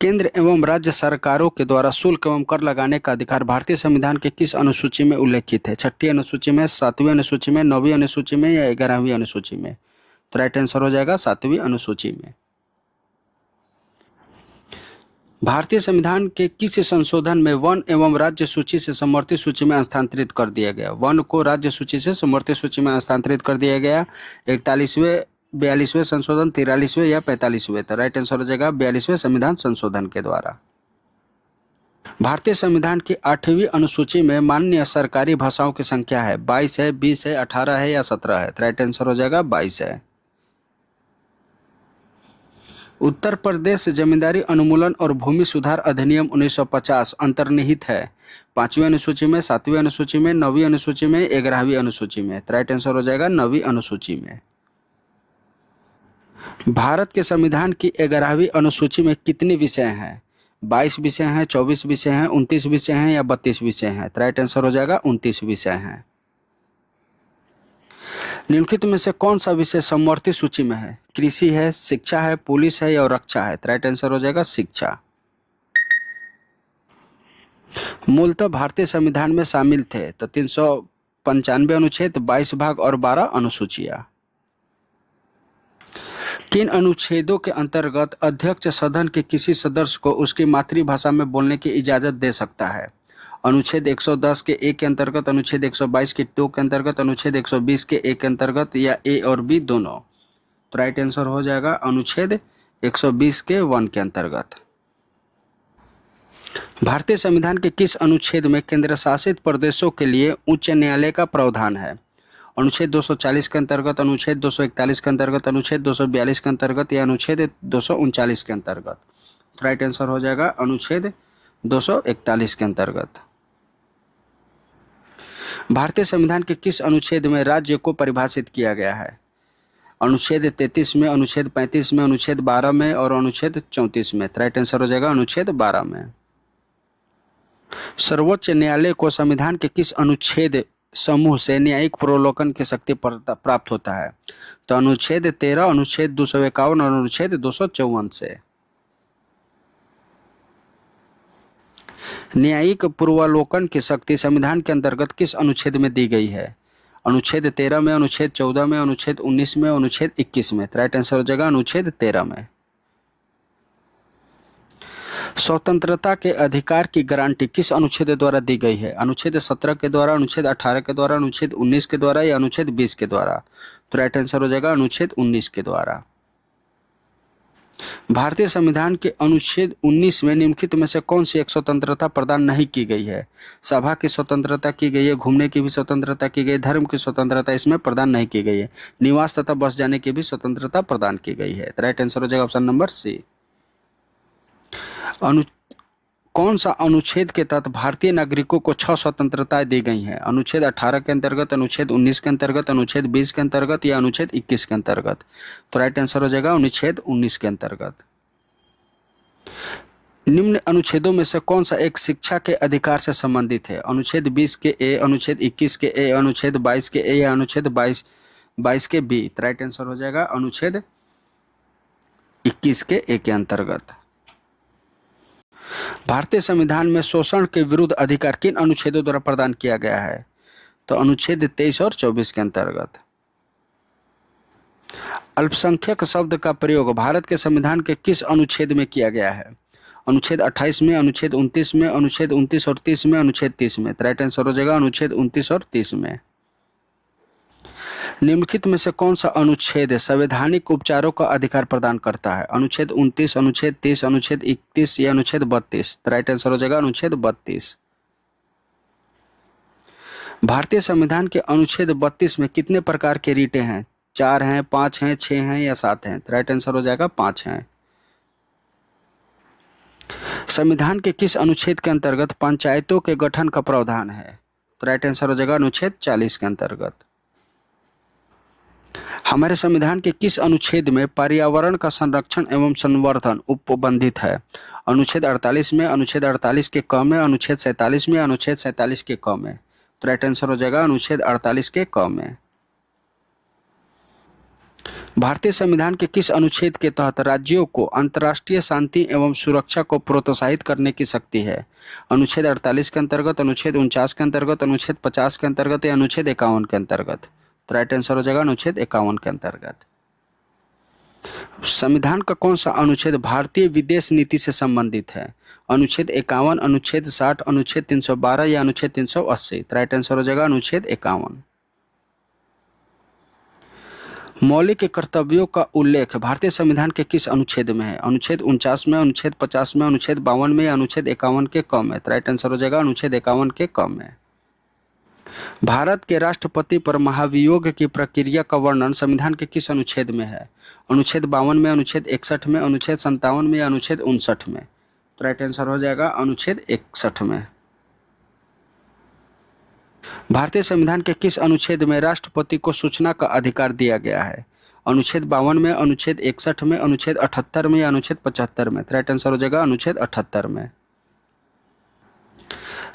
केंद्र एवं राज्य सरकारों के द्वारा शुल्क एवं कर लगाने का अधिकार भारतीय संविधान के किस अनुसूची में उल्लेखित है? 6ठी अनुसूची में, 7वीं अनुसूची में, 9वीं अनुसूची में या 11वीं अनुसूची में? तो राइट आंसर हो जाएगा 7वीं अनुसूची में। भारतीय संविधान के किस संशोधन में वन एवं राज्य सूची से समवर्ती सूची में स्थानांतरित कर दिया गया? वन को राज्य सूची से समवर्ती सूची में स्थानांतरित कर दिया गया। 41वें, 42वें संशोधन, 43वें या 45वें? तो राइट आंसर हो जाएगा 42वें संविधान संशोधन के द्वारा। भारतीय संविधान की 8वीं अनुसूची में मान्य सरकारी भाषाओं की संख्या है? 22 है, 20 है, 18 है या 17 है? तो राइट आंसर हो जाएगा 22 है। उत्तर प्रदेश जमींदारी अनुमूलन और भूमि सुधार अधिनियम 1950 अंतर्निहित है 5वीं अनुसूची में, 7वीं अनुसूची में, 9वीं अनुसूची में, 11वीं अनुसूची में। तो राइट आंसर हो जाएगा 9वीं अनुसूची में। भारत के संविधान की 11वीं अनुसूची में कितने विषय हैं? 22 विषय हैं, 24 विषय हैं, 29 विषय हैं या 32 विषय हैं? तो राइट आंसर हो जाएगा 29 विषय हैं। निम्नलिखित में से कौन सा विषय समवर्ती सूची में है? कृषि है, शिक्षा है, पुलिस है या रक्षा है? तो राइट आंसर हो जाएगा शिक्षा। मूलतः भारतीय संविधान में शामिल थे तो 395 अनुच्छेद, 22 भाग और 12 अनुसूचियां। किन अनुच्छेदों के अंतर्गत अध्यक्ष सदन के किसी सदस्य को उसकी मातृभाषा में बोलने की इजाजत दे सकता है? अनुच्छेद 110 के ए के अंतर्गत, अनुच्छेद 122 के 2 के अंतर्गत, अनुच्छेद 120 के ए के अंतर्गत या ए और बी दोनों? तो राइट आंसर हो जाएगा अनुच्छेद 120 के 1 के अंतर्गत। भारतीय संविधान के किस अनुच्छेद में केंद्र शासित प्रदेशों के लिए उच्च न्यायालय का प्रावधान है? अनुच्छेद 240 के अंतर्गत, अनुच्छेद 241 के अंतर्गत, अनुच्छेद 242 के अंतर्गत या अनुच्छेद 239 के अंतर्गत? तो राइट आंसर हो जाएगा अनुच्छेद 241 के अंतर्गत। भारतीय संविधान के किस अनुच्छेद में राज्य को परिभाषित किया गया है? अनुच्छेद 33 में, अनुच्छेद 35 में, अनुच्छेद 12 में और अनुच्छेद 34 में? तो राइट आंसर हो जाएगा अनुच्छेद 12 में। सर्वोच्च न्यायालय को संविधान के किस अनुच्छेद समूह से न्यायिक प्रोलोकन की शक्ति प्राप्त होता है? तो अनुच्छेद 13, अनुच्छेद 251 और अनुच्छेद 254 से। न्यायिक पूर्वालोकन की शक्ति संविधान के अंतर्गत किस अनुच्छेद में दी गई है? अनुच्छेद 13 में, अनुच्छेद 14 में, अनुच्छेद 19 में, अनुच्छेद 21 में? तो राइट आंसर हो जाएगा अनुच्छेद 13 में। स्वतंत्रता के अधिकार की गारंटी किस अनुच्छेद द्वारा दी गई है? अनुच्छेद 17 के द्वारा, अनुच्छेद 18 के द्वारा, अनुच्छेद 19 के द्वारा या अनुच्छेद 20 के द्वारा? तो राइट आंसर हो जाएगा अनुच्छेद 19 के द्वारा। भारतीय संविधान के अनुच्छेद 19 में निम्नलिखित में से कौन सी एक स्वतंत्रता प्रदान नहीं की गई है? सभा की स्वतंत्रता की गई है, घूमने की भी स्वतंत्रता की गई, धर्म की स्वतंत्रता इसमें प्रदान नहीं की गई है, निवास तथा बस जाने की भी स्वतंत्रता प्रदान की गई है। तो राइट आंसर हो जाएगा ऑप्शन नंबर सी। कौन सा अनुच्छेद के तहत भारतीय नागरिकों को 6 स्वतंत्रताएं दी गई हैं? अनुच्छेद 18 के अंतर्गत, अनुच्छेद 19 के अंतर्गत, अनुच्छेद 20 के अंतर्गत या अनुच्छेद 21 के अंतर्गत? तो राइट आंसर हो जाएगा अनुच्छेद 19 के अंतर्गत। निम्न अनुच्छेदों में से कौन सा एक शिक्षा के अधिकार से संबंधित है? अनुच्छेद 20 के ए, अनुच्छेद 21 के ए, अनुच्छेद 22 के ए या अनुच्छेद 22 के बी? तो राइट आंसर हो जाएगा अनुच्छेद 21 के ए के अंतर्गत। भारतीय संविधान में शोषण के विरुद्ध अधिकार किन अनुच्छेदों द्वारा प्रदान किया गया है? तो अनुच्छेद 23 और 24 के अंतर्गत। अल्पसंख्यक शब्द का प्रयोग भारत के संविधान के किस अनुच्छेद में किया गया है? अनुच्छेद 28 में, अनुच्छेद 29 में, अनुच्छेद 29 और 30 में, अनुच्छेद 30 में? तो राइट आंसर हो जाएगा अनुच्छेद 29 और 30 में। निम्नलिखित में से कौन सा अनुच्छेद संवैधानिक उपचारों का अधिकार प्रदान करता है? अनुच्छेद 29, अनुच्छेद 30, अनुच्छेद 31 या अनुच्छेद 32? तो राइट आंसर हो जाएगा अनुच्छेद 32। भारतीय संविधान के अनुच्छेद 32 में कितने प्रकार के रीटें हैं? 4 हैं, 5 हैं, 6 हैं या 7 हैं? तो राइट आंसर हो जाएगा 5 हैं। संविधान के किस अनुच्छेद के अंतर्गत पंचायतों के गठन का प्रावधान है? तो राइट आंसर हो जाएगा अनुच्छेद 40 के अंतर्गत। हमारे संविधान के किस अनुच्छेद में पर्यावरण का संरक्षण एवं संवर्धन उपबंधित है? अनुच्छेद 48 में, अनुच्छेद 48 के क में, अनुच्छेद 47 में, अनुच्छेद 47 के क में? तो राइट आंसर हो जाएगा अनुच्छेद 48 के क में। भारतीय संविधान के किस अनुच्छेद के तहत राज्यों को अंतर्राष्ट्रीय शांति एवं सुरक्षा को प्रोत्साहित करने की शक्ति है? अनुच्छेद 48 के अंतर्गत, अनुच्छेद 49 के अंतर्गत, अनुच्छेद 50 के अंतर्गत या अनुच्छेद 51 के अंतर्गत? तो राइट आंसर हो जाएगा अनुच्छेद 51 के अंतर्गत। संविधान का कौन सा अनुच्छेद भारतीय विदेश नीति से संबंधित है? अनुच्छेद 51, अनुच्छेद 60, अनुच्छेद 312 या अनुच्छेद 380? तो राइट आंसर हो जाएगा अनुच्छेद 51। मौलिक कर्तव्यों का उल्लेख भारतीय संविधान के किस अनुच्छेद में है? अनुच्छेद 49 में, अनुच्छेद 50 में, अनुच्छेद 52 में या अनुच्छेद 51 के क में? तो राइट आंसर हो जाएगा अनुच्छेद 51 के क में। भारत के राष्ट्रपति पर महाभियोग की प्रक्रिया का वर्णन संविधान के किस अनुच्छेद में है? अनुच्छेद 52 में, अनुच्छेद 61 में, अनुच्छेद 57 में या अनुच्छेद 59 में? तो राइट आंसर हो जाएगा अनुच्छेद 61 में। भारतीय संविधान के किस अनुच्छेद में राष्ट्रपति को सूचना का अधिकार दिया गया है? अनुच्छेद 52 में, अनुच्छेद 61 में, अनुच्छेद 78 में या अनुच्छेद 75 में? तो राइट आंसर हो जाएगा अनुच्छेद 78 में।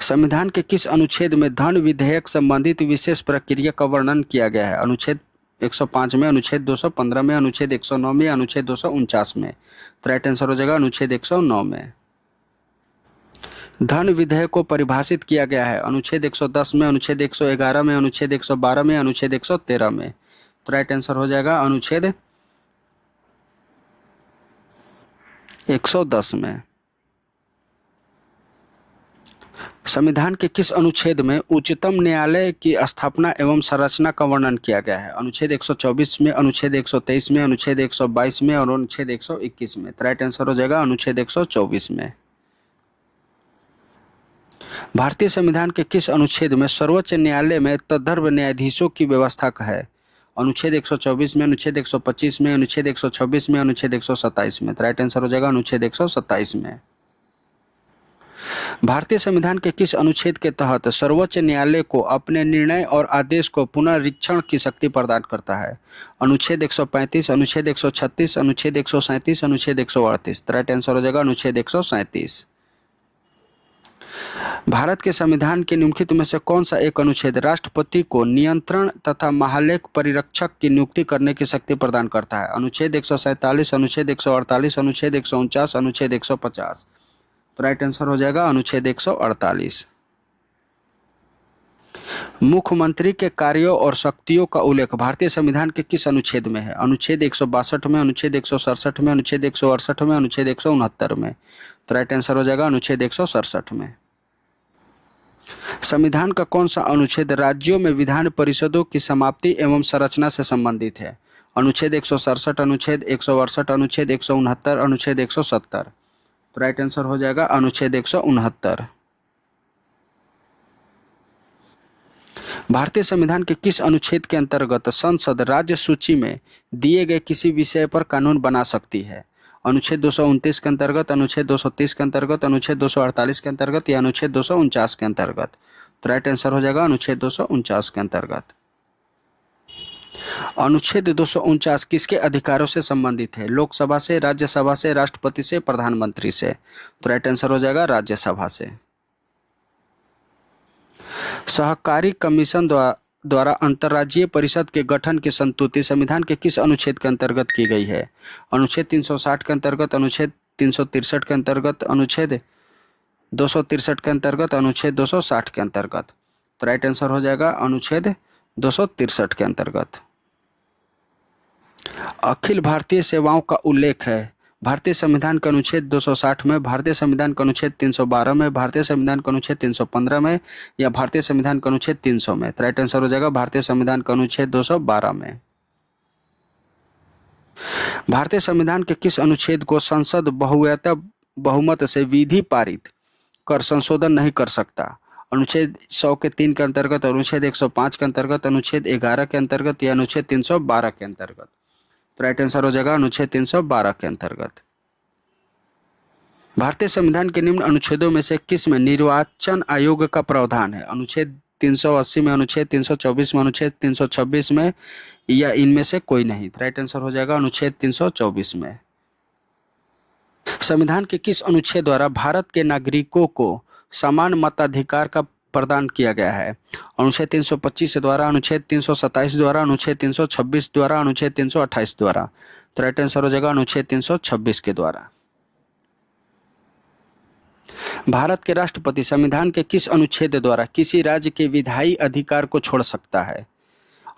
संविधान के किस अनुच्छेद में धन विधेयक संबंधित विशेष प्रक्रिया का वर्णन किया गया है? अनुच्छेद 105 में, अनुच्छेद 215 में, अनुच्छेद 109 में, अनुच्छेद 249 में? तो राइट आंसर हो जाएगा अनुच्छेद 109 में। धन विधेयक को परिभाषित किया गया है अनुच्छेद 110 में, अनुच्छेद 111 में, अनुच्छेद 112 में, अनुच्छेद 113 में? तो राइट आंसर हो जाएगा अनुच्छेद 110 में। संविधान के किस अनुच्छेद में उच्चतम न्यायालय की स्थापना एवं संरचना का वर्णन किया गया है? अनुच्छेद 124 में, अनुच्छेद 123 में, अनुच्छेद 122 में और अनुच्छेद 121 में? तो राइट आंसर हो जाएगा अनुच्छेद 124 में। भारतीय संविधान के किस अनुच्छेद में सर्वोच्च न्यायालय में तदर्व न्यायाधीशों की व्यवस्था है? अनुच्छेद 124 में, अनुच्छेद 125 में, अनुच्छेद 126 में, अनुच्छेद 127 में? तो राइट आंसर हो जाएगा अनुच्छेद 127 में। भारतीय संविधान के किस अनुच्छेद के तहत सर्वोच्च न्यायालय को अपने निर्णय और आदेश को पुनरीक्षण की शक्ति प्रदान करता है? अनुच्छेद 135, अनुच्छेद 136, अनुच्छेद 137, अनुच्छेद 138? तो राइट आंसर हो जाएगा अनुच्छेद 137। भारत के संविधान के निम्नलिखित में से कौन सा एक अनुच्छेद राष्ट्रपति को नियंत्रण तथा महालेख परिरक्षक की नियुक्ति करने की शक्ति प्रदान करता है? अनुच्छेद 147, अनुच्छेद 148, अनुच्छेद 149, अनुच्छेद 150? तो राइट आंसर हो जाएगा अनुच्छेद 148। मुख्यमंत्री के कार्यों और शक्तियों का उल्लेख भारतीय संविधान के किस अनुच्छेद में है? अनुच्छेद 162 में, अनुच्छेद 167 में, अनुच्छेद 168 में, अनुच्छेद 169 में? तो राइट आंसर हो जाएगा अनुच्छेद 167 में। संविधान का कौन सा अनुच्छेद राज्यों में विधान परिषदों की समाप्ति एवं संरचना से संबंधित है? अनुच्छेद 167, अनुच्छेद 168, अनुच्छेद 169, अनुच्छेद 170? तो राइट आंसर हो जाएगा अनुच्छेद 169। भारतीय संविधान के किस अनुच्छेद के अंतर्गत संसद राज्य सूची में दिए गए किसी विषय पर कानून बना सकती है? अनुच्छेद 229 के अंतर्गत, अनुच्छेद 230 के अंतर्गत, अनुच्छेद 248 के अंतर्गत या अनुच्छेद 249 के अंतर्गत? तो राइट आंसर हो जाएगा अनुच्छेद 249 के अंतर्गत। अनुच्छेद 249 किसके अधिकारों से संबंधित है? लोकसभा से, राज्यसभा से, राष्ट्रपति से, प्रधानमंत्री से? तो राइट आंसर हो जाएगा राज्यसभा से। सहकारी कमीशन द्वारा अंतर्राज्यीय परिषद के गठन की संस्तुति संविधान के किस अनुच्छेद के अंतर्गत की गई है? अनुच्छेद 360 के अंतर्गत, अनुच्छेद 363 के अंतर्गत, अनुच्छेद 263 के अंतर्गत, अनुच्छेद 260 के अंतर्गत? तो राइट आंसर हो जाएगा अनुच्छेद 263 के अंतर्गत। अखिल भारतीय सेवाओं का उल्लेख है भारतीय संविधान के अनुच्छेद 260 में, भारतीय संविधान के अनुच्छेद 312 में, भारतीय संविधान के अनुच्छेद 315 में या भारतीय संविधान के अनुच्छेद 300 में? तो राइट आंसर हो जाएगा भारतीय संविधान के अनुच्छेद 212 में। भारतीय संविधान के किस अनुच्छेद को संसद बहुमत से विधि पारित कर संशोधन नहीं कर सकता? अनुच्छेद 100 के 3 के अंतर्गत, अनुच्छेद 105 के अंतर्गत, अनुच्छेद 11 के अंतर्गत या अनुच्छेद 312 के अंतर्गत? तो राइट आंसर हो जाएगा अनुच्छेद 312 के अंतर्गत। भारतीय संविधान के निम्न अनुच्छेदों में से किस में निर्वाचन आयोग का प्रावधान है? अनुच्छेद 380 में, अनुच्छेद 324 में, अनुच्छेद 326 में या इनमें से कोई नहीं? राइट आंसर हो जाएगा अनुच्छेद 324 में। संविधान के किस अनुच्छेद द्वारा भारत के नागरिकों को समान मताधिकार का प्रदान किया गया है? अनुच्छेद 325 द्वारा, अनुच्छेद 327 द्वारा, अनुच्छेद 326 द्वारा, अनुच्छेद 328 द्वारा? तो राइट आंसर हो जाएगा अनुच्छेद 326 के द्वारा। भारत के राष्ट्रपति संविधान के किस अनुच्छेद द्वारा किसी राज्य के विधायी अधिकार को छोड़ सकता है?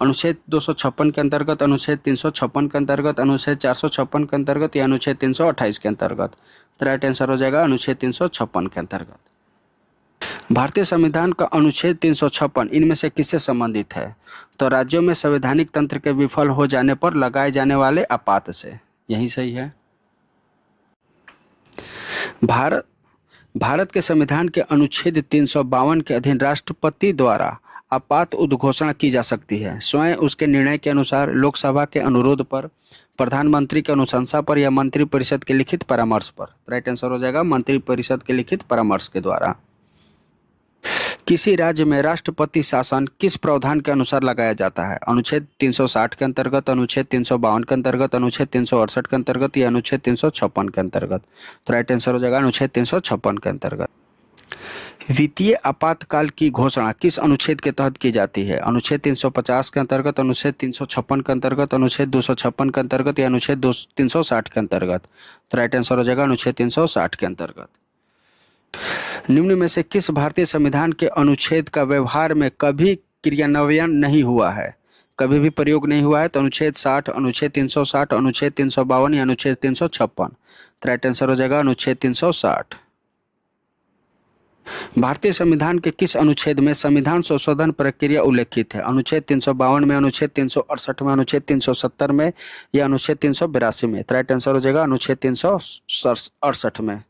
अनुच्छेद 256 के अंतर्गत, अनुच्छेद 356 के अंतर्गत, अनुच्छेद 456 के अंतर्गत या अनुच्छेद 328 के अंतर्गत? तो राइट आंसर हो जाएगा अनुच्छेद 356 के अंतर्गत। भारतीय संविधान का अनुच्छेद 356 इनमें से किससे संबंधित है? तो राज्यों में संवैधानिक तंत्र के विफल हो जाने पर लगाए जाने वाले आपात से। यही सही है। भारत के संविधान के अनुच्छेद 352 के अधीन राष्ट्रपति द्वारा आपात उद्घोषणा की जा सकती है? स्वयं उसके निर्णय के अनुसार, लोकसभा के अनुरोध पर, प्रधानमंत्री की अनुशंसा पर या मंत्रिपरिषद के लिखित परामर्श पर? राइट आंसर हो जाएगा मंत्रिपरिषद के लिखित परामर्श के द्वारा। किसी राज्य में राष्ट्रपति शासन किस प्रावधान के अनुसार लगाया जाता है? अनुच्छेद 360 के अंतर्गत, अनुच्छेद 352 के अंतर्गत, अनुच्छेद 368 के अंतर्गत या अनुच्छेद 356 के अंतर्गत? तो राइट आंसर हो जाएगा अनुच्छेद 356 के अंतर्गत। वित्तीय आपातकाल की घोषणा किस अनुच्छेद के तहत की जाती है? अनुच्छेद 350 के अंतर्गत, अनुच्छेद 356 के अंतर्गत, अनुच्छेद 256 के अंतर्गत या अनुच्छेद 360 के अंतर्गत? तो राइट आंसर हो जाएगा अनुच्छेद 360 के अंतर्गत। निम्न में से किस भारतीय संविधान के अनुच्छेद का व्यवहार में कभी क्रियान्वयन नहीं हुआ है, कभी भी प्रयोग नहीं हुआ है? तो अनुच्छेद 60, अनुच्छेद 360, अनुच्छेद 352 या अनुच्छेद 356? तो राइट आंसर हो जाएगा अनुच्छेद 360। भारतीय संविधान के किस अनुच्छेद में संविधान संशोधन प्रक्रिया उल्लेखित है? अनुच्छेद 352 में, अनुच्छेद 368 में, अनुच्छेद 370 में या अनुच्छेद 382 में? तो राइट आंसर हो जाएगा अनुच्छेद 368 में।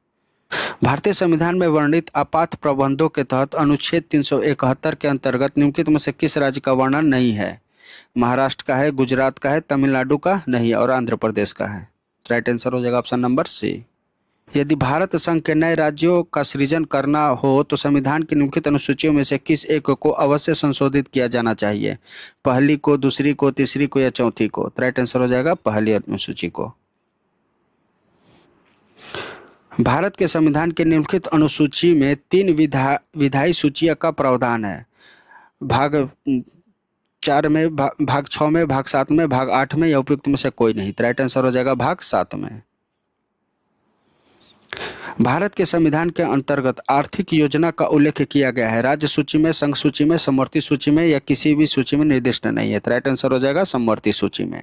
भारतीय संविधान में वर्णित आपात प्रबंधों के तहत अनुच्छेद 371 के अंतर्गत निम्नलिखित में से किस राज्य का वर्णन नहीं है? महाराष्ट्र का है, गुजरात का है, तमिलनाडु का नहीं है और आंध्र प्रदेश का है। राइट आंसर हो जाएगा ऑप्शन नंबर सी। यदि भारत संघ के नए राज्यों का सृजन करना हो तो संविधान की निम्नलिखित अनुसूचियों में से किस एक को अवश्य संशोधित किया जाना चाहिए? पहली को, दूसरी को, तीसरी को या चौथी को? तो राइट आंसर हो जाएगा पहली अनुसूची को। भारत के संविधान के निम्नलिखित अनुसूची में 3 विधायी सूचियों का प्रावधान है। भाग 4 में, भाग 6 में, भाग 7 में, भाग 8 में या उपयुक्त में से कोई नहीं? तो राइट आंसर हो जाएगा भाग 7 में। भारत के संविधान के अंतर्गत आर्थिक योजना का उल्लेख किया गया है। राज्य सूची में, संघ सूची में, समवर्ती सूची में या किसी भी सूची में निर्दिष्ट नहीं है। तो राइट आंसर हो जाएगा समवर्ती सूची में।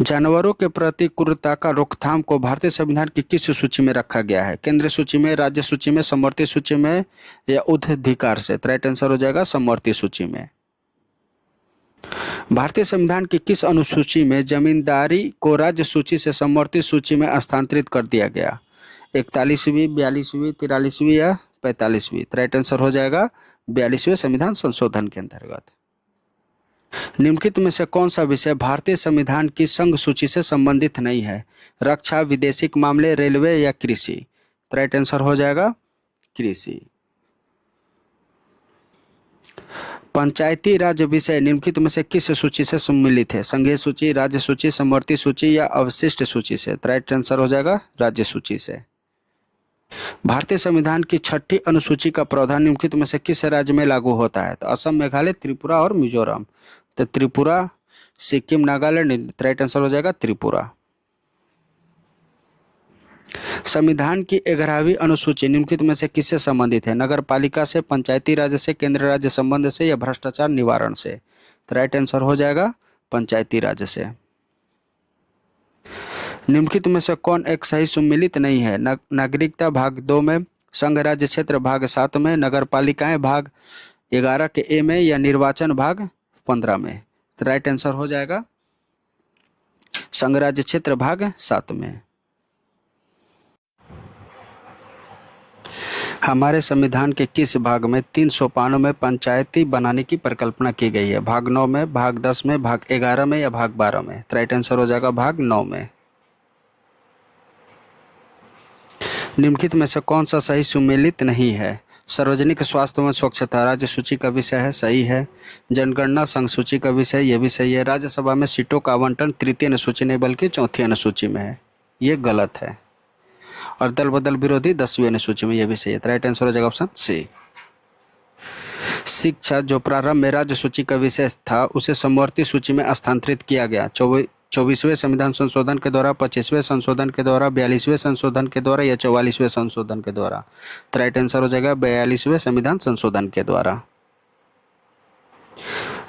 जानवरों के प्रति क्रूरता का रोकथाम को भारतीय संविधान की किस सूची में रखा गया है? केंद्रीय सूची में, राज्य सूची में, समवर्ती सूची में या उच्चाधिकार से? तो राइट आंसर हो जाएगा समवर्ती सूची में। भारतीय संविधान की किस अनुसूची में जमींदारी को राज्य सूची से समवर्ती सूची में स्थानांतरित कर दिया गया? 41वीं, 42वीं, 43वीं या 45वीं? तो राइट आंसर हो जाएगा 42वें संविधान संशोधन के अंतर्गत। निम्नलिखित में से कौन सा विषय भारतीय संविधान की संघ सूची से संबंधित नहीं है? रक्षा, विदेशिक मामले, रेलवे या कृषि? तो राइट आंसर हो जाएगा कृषि। पंचायती राज विषय निम्नलिखित में से किस सूची से सम्मिलित है? संघीय सूची, राज्य सूची, समवर्ती सूची या अवशिष्ट सूची से? तो राइट आंसर हो जाएगा राज्य सूची से। भारतीय संविधान की 6ठी अनुसूची का प्रावधान निम्नलिखित में से किस राज्य में लागू होता है? तो असम, मेघालय, त्रिपुरा और मिजोरम? तो त्रिपुरा, सिक्किम, नागालैंड? राइट आंसर हो जाएगा त्रिपुरा। संविधान की 11वीं अनुसूची निम्नलिखित में से किससे संबंधित है? नगर पालिका से, पंचायती राज से, केंद्र राज्य संबंध से या भ्रष्टाचार निवारण से? तो राइट आंसर हो जाएगा पंचायती राज से। निम्नलिखित में से कौन एक सही सम्मिलित नहीं है? नागरिकता भाग 2 में, संघ राज्य क्षेत्र भाग 7 में, नगर पालिकाएं भाग 11 के ए में या निर्वाचन भाग 15 में? तो राइट आंसर हो जाएगा संघ राज्य क्षेत्र भाग 7 में। हमारे संविधान के किस भाग में 3 सोपानों में पंचायती बनाने की परिकल्पना की गई है? भाग 9 में, भाग 10 में, भाग 11 में या भाग 12 में? तो राइट आंसर हो जाएगा भाग 9 में। निम्नलिखित में से कौन सा सही सुमेलित नहीं है? सार्वजनिक स्वास्थ्य में स्वच्छता राज्य सूची का विषय है, सही है। जनगणना संघ सूची का विषय, ये भी सही है। राज्यसभा में सीटों का आवंटन तृतीय अनुसूची नहीं बल्कि चौथी अनुसूची में है, ये गलत है। और दल बदल विरोधी 10वीं अनुसूची में, यह भी सही है। राइट आंसर हो जाएगा ऑप्शन सी। शिक्षा जो प्रारंभ में राज्य सूची का विषय था उसे समवर्ती सूची में स्थानांतरित किया गया। 24वें संविधान संशोधन के द्वारा, 25वें संशोधन के द्वारा, 42वें संशोधन के द्वारा या 44वें संशोधन के द्वारा? तो राइट आंसर हो जाएगा 42वें संविधान संशोधन के द्वारा।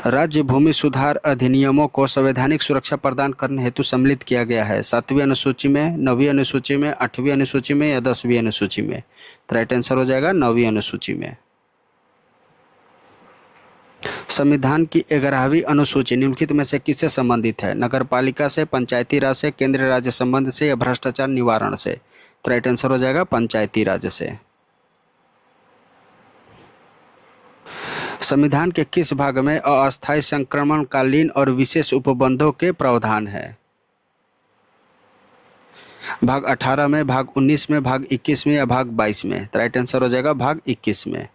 राज्य भूमि सुधार अधिनियमों को संवैधानिक सुरक्षा प्रदान करने हेतु सम्मिलित किया गया है। 7वीं अनुसूची में, 9वीं अनुसूची में, 8वीं अनुसूची में या 10वीं अनुसूची में? तो राइट आंसर हो जाएगा 9वीं अनुसूची में। संविधान की 11वीं अनुसूची निम्नलिखित में से किससे संबंधित है? नगर पालिका से, पंचायती राज से, केंद्रीय राज्य संबंध से या भ्रष्टाचार निवारण से? तो राइट आंसर हो जाएगा पंचायती राज से। संविधान के किस भाग में अस्थायी संक्रमणकालीन और विशेष उपबंधों के प्रावधान है? भाग 18 में, भाग 19 में, भाग 21 में या भाग 22 में? तो राइट आंसर हो जाएगा भाग 21 में।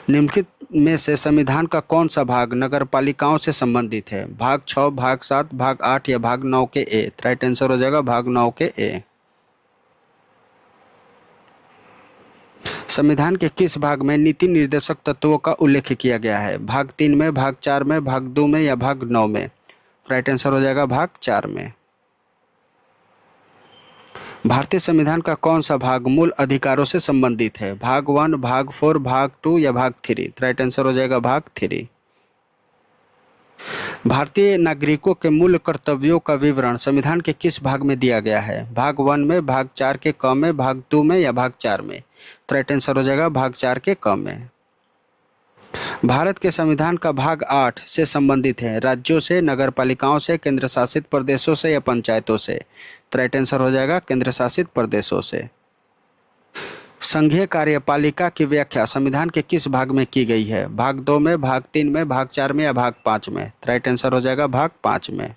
निम्नलिखित में से संविधान का कौन सा भाग नगरपालिकाओं से संबंधित है? भाग 6, भाग 7, भाग 8 या भाग 9 के ए? राइट आंसर हो जाएगा भाग 9 के ए। संविधान के किस भाग में नीति निर्देशक तत्वों का उल्लेख किया गया है? भाग 3 में, भाग 4 में, भाग 2 में या भाग 9 में? राइट आंसर हो जाएगा भाग 4 में। भारतीय संविधान का कौन सा भाग मूल अधिकारों से संबंधित है? भाग 1, भाग 4, भाग 2 या भाग 3? राइट आंसर हो जाएगा भाग 3। भारतीय नागरिकों के मूल कर्तव्यों का विवरण संविधान के किस भाग में दिया गया है? भाग 1 में, भाग 4 के क में, भाग 2 में या भाग 4 में? तो राइट आंसर हो जाएगा भाग 4 के क में। भारत के संविधान का भाग 8 से संबंधित है राज्यों से, नगरपालिकाओं से, केंद्र शासित प्रदेशों से या पंचायतों से? तो राइट आंसर हो जाएगा केंद्र शासित प्रदेशों से। संघीय कार्यपालिका की व्याख्या संविधान के किस भाग में की गई है? भाग 2 में, भाग 3 में, भाग 4 में या भाग 5 में? तो राइट आंसर हो जाएगा भाग 5 में।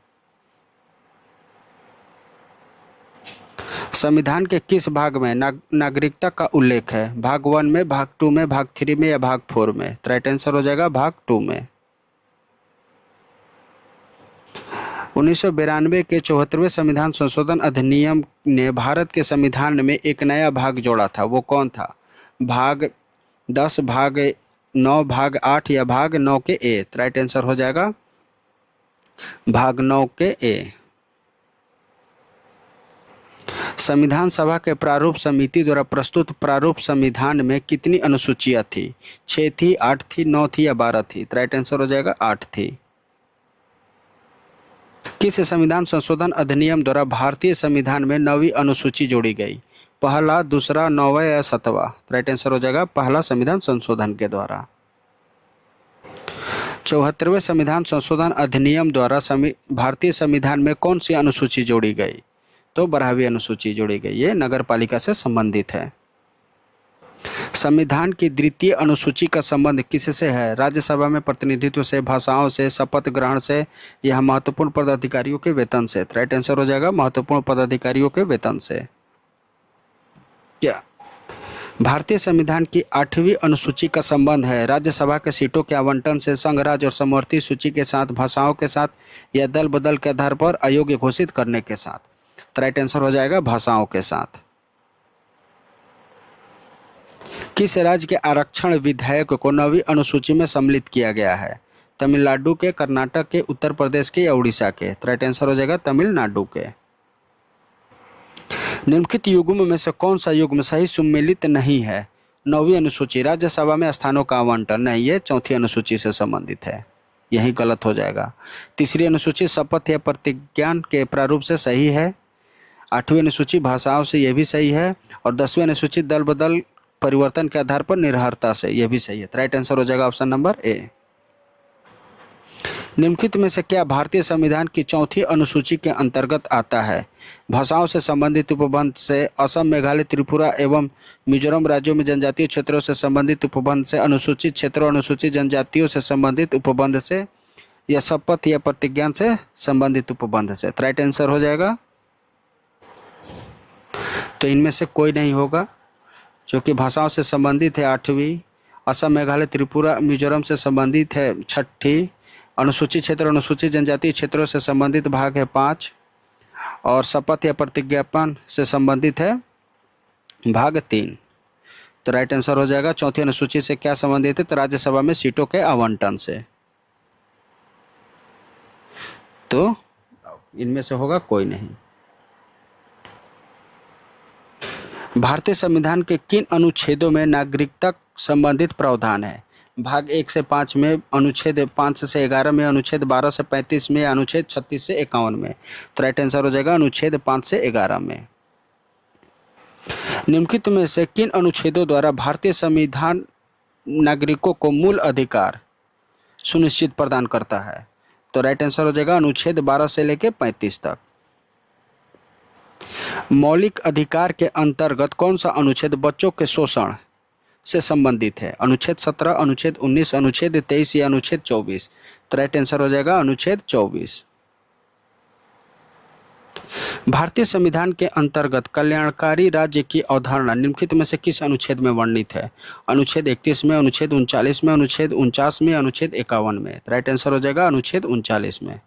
संविधान के किस भाग में नागरिकता का उल्लेख है? भाग 1 में, भाग 2 में, भाग 3 में या भाग 4 में? तो राइट आंसर हो जाएगा भाग 2 में। 1992 के 74वें संविधान संशोधन अधिनियम ने भारत के संविधान में एक नया भाग जोड़ा था, वो कौन था? भाग 10, भाग 9, भाग 8 या भाग 9 के ए? तो राइट आंसर हो जाएगा भाग 9 के ए। संविधान सभा के प्रारूप समिति द्वारा प्रस्तुत प्रारूप संविधान में कितनी अनुसूचियां थी? 6 थी, 8 थी, 9 थी या 12 थी? तो राइट आंसर हो जाएगा 8 थी। किस संविधान संशोधन अधिनियम द्वारा भारतीय संविधान में 9वीं अनुसूची जोड़ी गई? पहला, दूसरा, 9वां या 7वां? राइट आंसर हो जाएगा पहला संविधान संशोधन के द्वारा। 74वें संविधान संशोधन अधिनियम द्वारा भारतीय संविधान में कौन सी अनुसूची जोड़ी गई? तो 12वीं अनुसूची जोड़ी गई। ये नगरपालिका से संबंधित है। संविधान की द्वितीय अनुसूची का संबंध किससे है? राज्यसभा में प्रतिनिधित्व से, भाषाओं से, शपथ ग्रहण से या महत्वपूर्ण पदाधिकारियों के वेतन से? राइट आंसर हो जाएगा महत्वपूर्ण पदाधिकारियों के वेतन से। क्या भारतीय संविधान की 8वीं अनुसूची का संबंध है राज्यसभा के सीटों के आवंटन से, संघ राज्य और समवर्ती सूची के साथ, भाषाओं के साथ या दल बदल के आधार पर अयोग्य घोषित करने के साथ? तो राइट आंसर हो जाएगा भाषाओं के साथ। किस राज्य के आरक्षण विधेयक को 9वीं अनुसूची में सम्मिलित किया गया है? तमिलनाडु के, कर्नाटक के, उत्तर प्रदेश के या उड़ीसा के? तो राइट आंसर हो जाएगा तमिलनाडु के। निम्नलिखित युग्म में से कौन सा युग्म सही सम्मिलित नहीं है? 9वीं अनुसूची राज्यसभा में स्थानों का आवंटन, नहीं, ये 4थी अनुसूची से संबंधित है, यही गलत हो जाएगा। 3री अनुसूची शपथ या प्रतिज्ञा के प्रारूप से सही है। 8वीं अनुसूची भाषाओं से, यह भी सही है। और 10वीं अनुसूची दल बदल परिवर्तन के आधार पर निर्भरता से, यह भी सही है। राइट आंसर हो जाएगा ऑप्शन नंबर ए। निम्नलिखित में से क्या भारतीय संविधान की 4थी अनुसूची के अंतर्गत आता है? भाषाओं से संबंधित उपबंध से, असम, मेघालय, त्रिपुरा एवं मिजोरम राज्यों में जनजातीय क्षेत्रों से संबंधित उपबंध से, अनुसूचित क्षेत्रों, अनुसूचित जनजातियों से संबंधित उपबंध से या शपथ या प्रतिज्ञा से संबंधित उपबंध से? राइट आंसर हो जाएगा, तो इनमें से कोई नहीं होगा, जो कि भाषाओं से संबंधित है 8वीं, असम, मेघालय, त्रिपुरा, मिजोरम से संबंधित है 6ठी, अनुसूचित क्षेत्र, अनुसूचित जनजातीय क्षेत्रों से संबंधित भाग है 5 और शपथ या प्रतिज्ञापन से संबंधित है भाग 3। तो राइट आंसर हो जाएगा 4थी अनुसूची से क्या संबंधित है? तो राज्यसभा में सीटों के आवंटन से। तो इनमें से होगा कोई नहीं। भारतीय संविधान के किन अनुच्छेदों में नागरिकता संबंधित प्रावधान है? भाग 1 से 5 में, अनुच्छेद 5 से 11 में, अनुच्छेद 12 से 35 में, अनुच्छेद 36 से 51 में? तो राइट आंसर हो जाएगा अनुच्छेद 5 से 11 में। निम्नलिखित में से किन अनुच्छेदों द्वारा भारतीय संविधान नागरिकों को मूल अधिकार सुनिश्चित प्रदान करता है? तो राइट आंसर हो जाएगा अनुच्छेद 12 से लेकर 35 तक। मौलिक अधिकार के अंतर्गत कौन सा अनुच्छेद बच्चों के शोषण से संबंधित है? अनुच्छेद 17, अनुच्छेद 19, अनुच्छेद 23 या अनुच्छेद 24? तो राइट आंसर हो जाएगा अनुच्छेद 24। भारतीय संविधान के अंतर्गत कल्याणकारी राज्य की अवधारणा निम्नलिखित में से किस अनुच्छेद में वर्णित है? अनुच्छेद 31 में, अनुच्छेद 39 में, अनुच्छेद 49 में, अनुच्छेद 51 में? राइट आंसर हो जाएगा अनुच्छेद 39 में।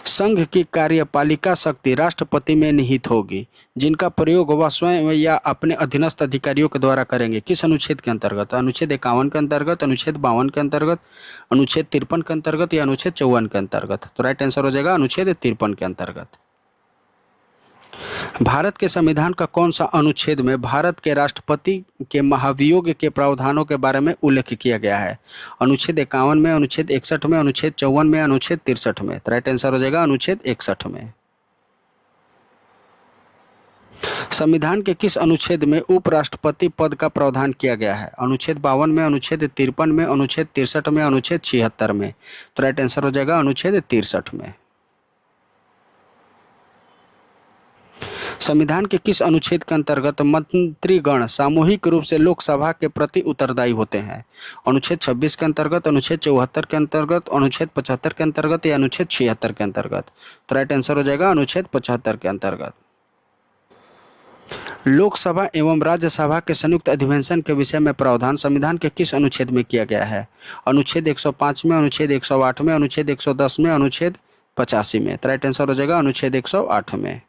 संघ की कार्यपालिका शक्ति राष्ट्रपति में निहित होगी, जिनका प्रयोग वह स्वयं या अपने अधीनस्थ अधिकारियों के द्वारा करेंगे। किस अनुच्छेद के अंतर्गत? अनुच्छेद 51 के अंतर्गत, अनुच्छेद 52 के अंतर्गत, अनुच्छेद 53 के अंतर्गत या अनुच्छेद 54 के अंतर्गत? तो राइट आंसर हो जाएगा अनुच्छेद 53 के अंतर्गत। भारत के संविधान का कौन सा अनुच्छेद में भारत के राष्ट्रपति के महाभियोग के प्रावधानों के बारे में उल्लेख किया गया है? अनुच्छेद 51 में, अनुच्छेद 61 में, अनुच्छेद 54 में, अनुच्छेद 63 में? राइट आंसर हो जाएगा अनुच्छेद 61 में। संविधान के किस अनुच्छेद में उपराष्ट्रपति पद का प्रावधान किया गया है? अनुच्छेद 52 में, अनुच्छेद 53 में, अनुच्छेद 63 में, अनुच्छेद 76 में? तो राइट आंसर हो जाएगा अनुच्छेद 63 में। संविधान के किस अनुच्छेद के अंतर्गत मंत्रीगण सामूहिक रूप से लोकसभा के प्रति उत्तरदायी होते हैं? अनुच्छेद 26 के अंतर्गत, अनुच्छेद 74 के अंतर्गत, अनुच्छेद 75 के अंतर्गत या अनुच्छेद 76 के अंतर्गत? तो राइट आंसर हो जाएगा अनुच्छेद 75 के अंतर्गत। लोकसभा एवं राज्यसभा के संयुक्त अधिवेशन के विषय में प्रावधान संविधान के किस अनुच्छेद में किया गया है? अनुच्छेद 105 में, अनुच्छेद 108 में, अनुच्छेद 110 में, अनुच्छेद 85 में? तो राइट आंसर हो जाएगा अनुच्छेद 108 में।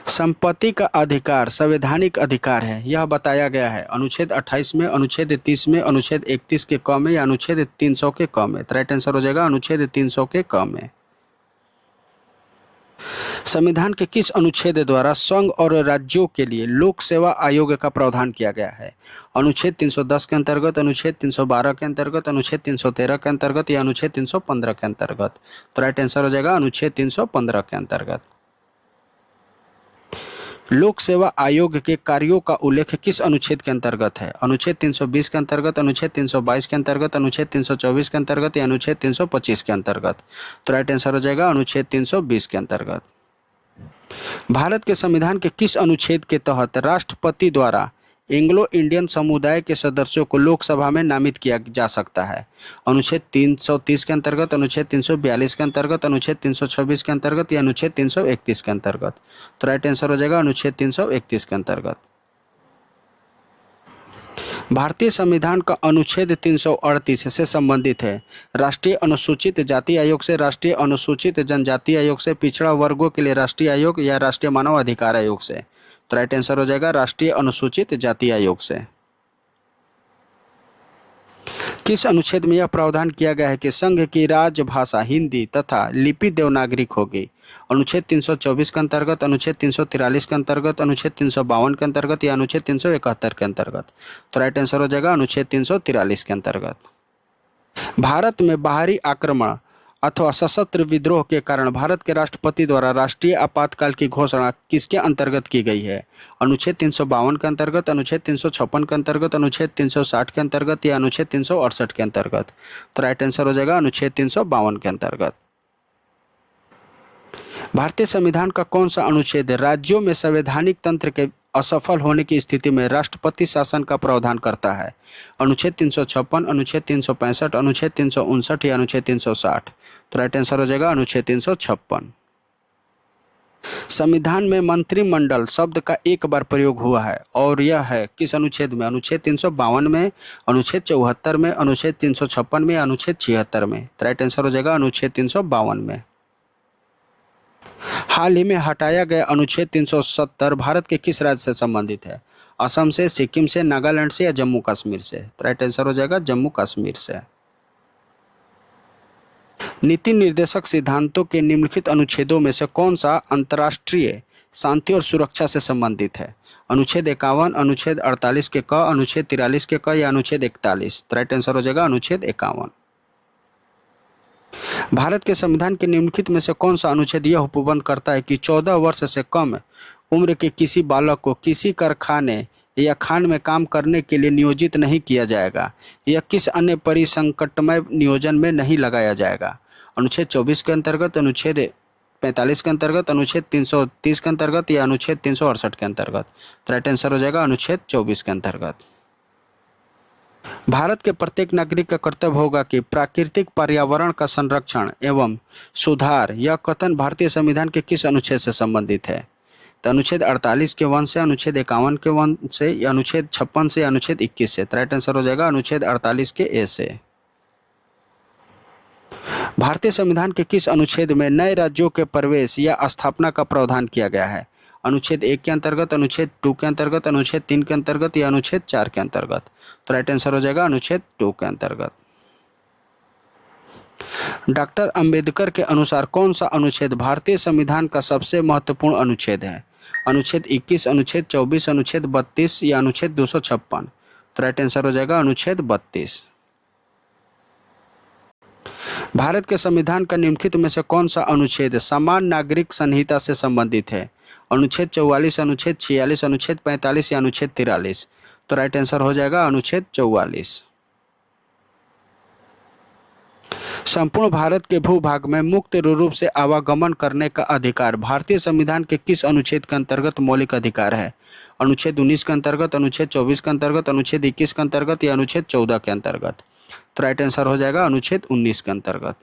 संपत्ति का अधिकार संवैधानिक अधिकार है, यह बताया गया है अनुच्छेद 28 में, अनुच्छेद 30 में, अनुच्छेद 31 के क में या अनुच्छेद 300 के क में? तो राइट आंसर हो जाएगा अनुच्छेद 300 के क में। संविधान के किस अनुच्छेद द्वारा संघ और राज्यों के लिए लोक सेवा आयोग का प्रावधान किया गया है? अनुच्छेद 310 के अंतर्गत, अनुच्छेद 312 के अंतर्गत, अनुच्छेद 313 के अंतर्गत या अनुच्छेद 315 के अंतर्गत? तो राइट आंसर हो जाएगा अनुच्छेद 315 के अंतर्गत। लोक सेवा आयोग के कार्यों का उल्लेख किस अनुच्छेद के अंतर्गत है? अनुच्छेद 320 के अंतर्गत, अनुच्छेद 322 के अंतर्गत, अनुच्छेद 324 के अंतर्गत या अनुच्छेद 325 के अंतर्गत? तो राइट आंसर हो जाएगा अनुच्छेद 320 के अंतर्गत। भारत के संविधान के किस अनुच्छेद के तहत राष्ट्रपति द्वारा एंग्लो इंडियन समुदाय के सदस्यों को लोकसभा में नामित किया जा सकता है? अनुच्छेद 330 के अंतर्गत, अनुच्छेद 342 के अंतर्गत, अनुच्छेद 326 के अंतर्गत या अनुच्छेद 331 के अंतर्गत? तो राइट आंसर हो जाएगा अनुच्छेद 331 के अंतर्गत। भारतीय संविधान का अनुच्छेद 338 से संबंधित है राष्ट्रीय अनुसूचित जाति आयोग से, राष्ट्रीय अनुसूचित जनजाति आयोग से, पिछड़ा वर्गों के लिए राष्ट्रीय आयोग या राष्ट्रीय मानव अधिकार आयोग से? तो राइट आंसर हो जाएगा राष्ट्रीय अनुसूचित जाति आयोग से। किस अनुच्छेद में यह प्रावधान किया गया है कि संघ की राजभाषा हिंदी तथा लिपि देवनागरिक होगी? अनुच्छेद 324 के अंतर्गत, अनुच्छेद 343 के अंतर्गत, अनुच्छेद 352 के अंतर्गत या अनुच्छेद 371 के अंतर्गत? तो राइट आंसर हो जाएगा अनुच्छेद 343 के अंतर्गत। भारत में बाहरी आक्रमण अथवा सशस्त्र विद्रोह के कारण भारत के राष्ट्रपति द्वारा राष्ट्रीय आपातकाल की घोषणा किसके अंतर्गत की गई है? अनुच्छेद 352 के अंतर्गत, अनुच्छेद 356 के अंतर्गत, अनुच्छेद 360 के अंतर्गत या अनुच्छेद 368 के अंतर्गत? तो राइट आंसर हो जाएगा अनुच्छेद 352 के अंतर्गत। भारतीय संविधान का कौन सा अनुच्छेद राज्यों में संवैधानिक तंत्र के असफल होने की स्थिति में राष्ट्रपति शासन का प्रावधान करता है? अनुच्छेद 356, अनुच्छेद 365, अनुच्छेद 359 या अनुच्छेद 360? तो राइट आंसर हो जाएगा अनुच्छेद 356। संविधान में मंत्रिमंडल शब्द का एक बार प्रयोग हुआ है और यह है किस अनुच्छेद में? अनुच्छेद 352 में, अनुच्छेद 74 में, अनुच्छेद 356 में, अनुच्छेद 76 में? तो राइट आंसर हो जाएगा अनुच्छेद 352 में। हाल ही में हटाया गया अनुच्छेद 370 भारत के किस राज्य से संबंधित है? असम से, सिक्किम से, नागालैंड से या जम्मू कश्मीर से? तो राइट आंसर हो जाएगा जम्मू कश्मीर से। नीति निर्देशक सिद्धांतों के निम्नलिखित अनुच्छेदों में से कौन सा अंतर्राष्ट्रीय शांति और सुरक्षा से संबंधित है? अनुच्छेद 51, अनुच्छेद 48 के क, अनुच्छेद 43 के क या अनुच्छेद 41? तो राइट आंसर हो जाएगा अनुच्छेद 51। भारत के संविधान के निम्नलिखित में से कौन सा अनुच्छेद यह उपबंध करता है कि 14 वर्ष से कम उम्र के किसी बालक को किसी कारखाने या खान में काम करने के लिए नियोजित नहीं किया जाएगा या किस अन्य परिसंकटमय नियोजन में नहीं लगाया जाएगा? अनुच्छेद 24 के अंतर्गत, अनुच्छेद 345 के अंतर्गत, अनुच्छेद 330 के अंतर्गत या अनुच्छेद 368 के अंतर्गत? तो राइट आंसर हो जाएगा अनुच्छेद 24 के अंतर्गत। भारत के प्रत्येक नागरिक का कर्तव्य होगा कि प्राकृतिक पर्यावरण का संरक्षण एवं सुधार, यह कथन भारतीय संविधान के किस अनुच्छेद से संबंधित है? तो अनुच्छेद 48 के 1 से, अनुच्छेद 51 के 1 से, या अनुच्छेद 56 से, या अनुच्छेद 21 से? तो राइट आंसर हो जाएगा अनुच्छेद 48 के ए से। भारतीय संविधान के किस अनुच्छेद में नए राज्यों के प्रवेश या स्थापना का प्रावधान किया गया है? अनुच्छेद 1 के अंतर्गत, अनुच्छेद 2 के अंतर्गत, अनुच्छेद 3 के अंतर्गत या अनुच्छेद 4 के अंतर्गत? तो राइट आंसर हो जाएगा अनुच्छेद 2 के अंतर्गत। डॉक्टर अंबेडकर के अनुसार कौन सा अनुच्छेद भारतीय संविधान का सबसे महत्वपूर्ण अनुच्छेद है? अनुच्छेद 21, अनुच्छेद 24, अनुच्छेद 32 या अनुच्छेद 256? तो राइट आंसर हो जाएगा अनुच्छेद 32। भारत के संविधान का निम्नलिखित में से कौन सा अनुच्छेद समान नागरिक संहिता से संबंधित है? अनुच्छेद 44, अनुच्छेद 46, अनुच्छेद 45 या अनुच्छेद 43? तो राइट आंसर हो जाएगा अनुच्छेद 44। संपूर्ण भारत के भूभाग में मुक्त रूप से आवागमन करने का अधिकार भारतीय संविधान के किस अनुच्छेद के अंतर्गत मौलिक अधिकार है? अनुच्छेद 19 के अंतर्गत, अनुच्छेद 24 के अंतर्गत, अनुच्छेद 21 के अंतर्गत या अनुच्छेद 14 के अंतर्गत? तो राइट आंसर हो जाएगा अनुच्छेद 19 के अंतर्गत।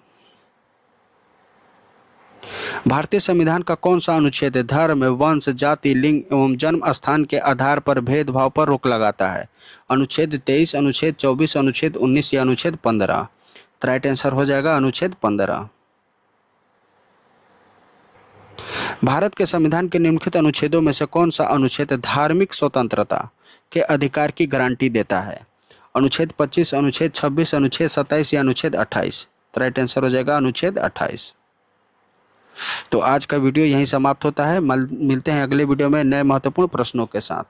भारतीय संविधान का कौन सा अनुच्छेद धर्म, वंश, जाति, लिंग एवं जन्म स्थान के आधार पर भेदभाव पर रोक लगाता है? अनुच्छेद 23, अनुच्छेद 24, अनुच्छेद 19 या अनुच्छेद 15? तो राइट आंसर हो जाएगा अनुच्छेद 15। भारत के संविधान के निम्नलिखित अनुच्छेदों में से कौन सा अनुच्छेद धार्मिक स्वतंत्रता के अधिकार की गारंटी देता है? अनुच्छेद 25, अनुच्छेद 26, अनुच्छेद 27 या अनुच्छेद 28? तो राइट आंसर हो जाएगा अनुच्छेद 28। तो आज का वीडियो यहीं समाप्त होता है। मिलते हैं अगले वीडियो में नए महत्वपूर्ण प्रश्नों के साथ।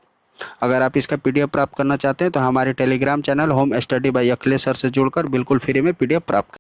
अगर आप इसका पीडीएफ प्राप्त करना चाहते हैं तो हमारे Telegram channel home study bye Akhilesh sir से जुड़कर बिल्कुल फ्री में पीडीएफ प्राप्त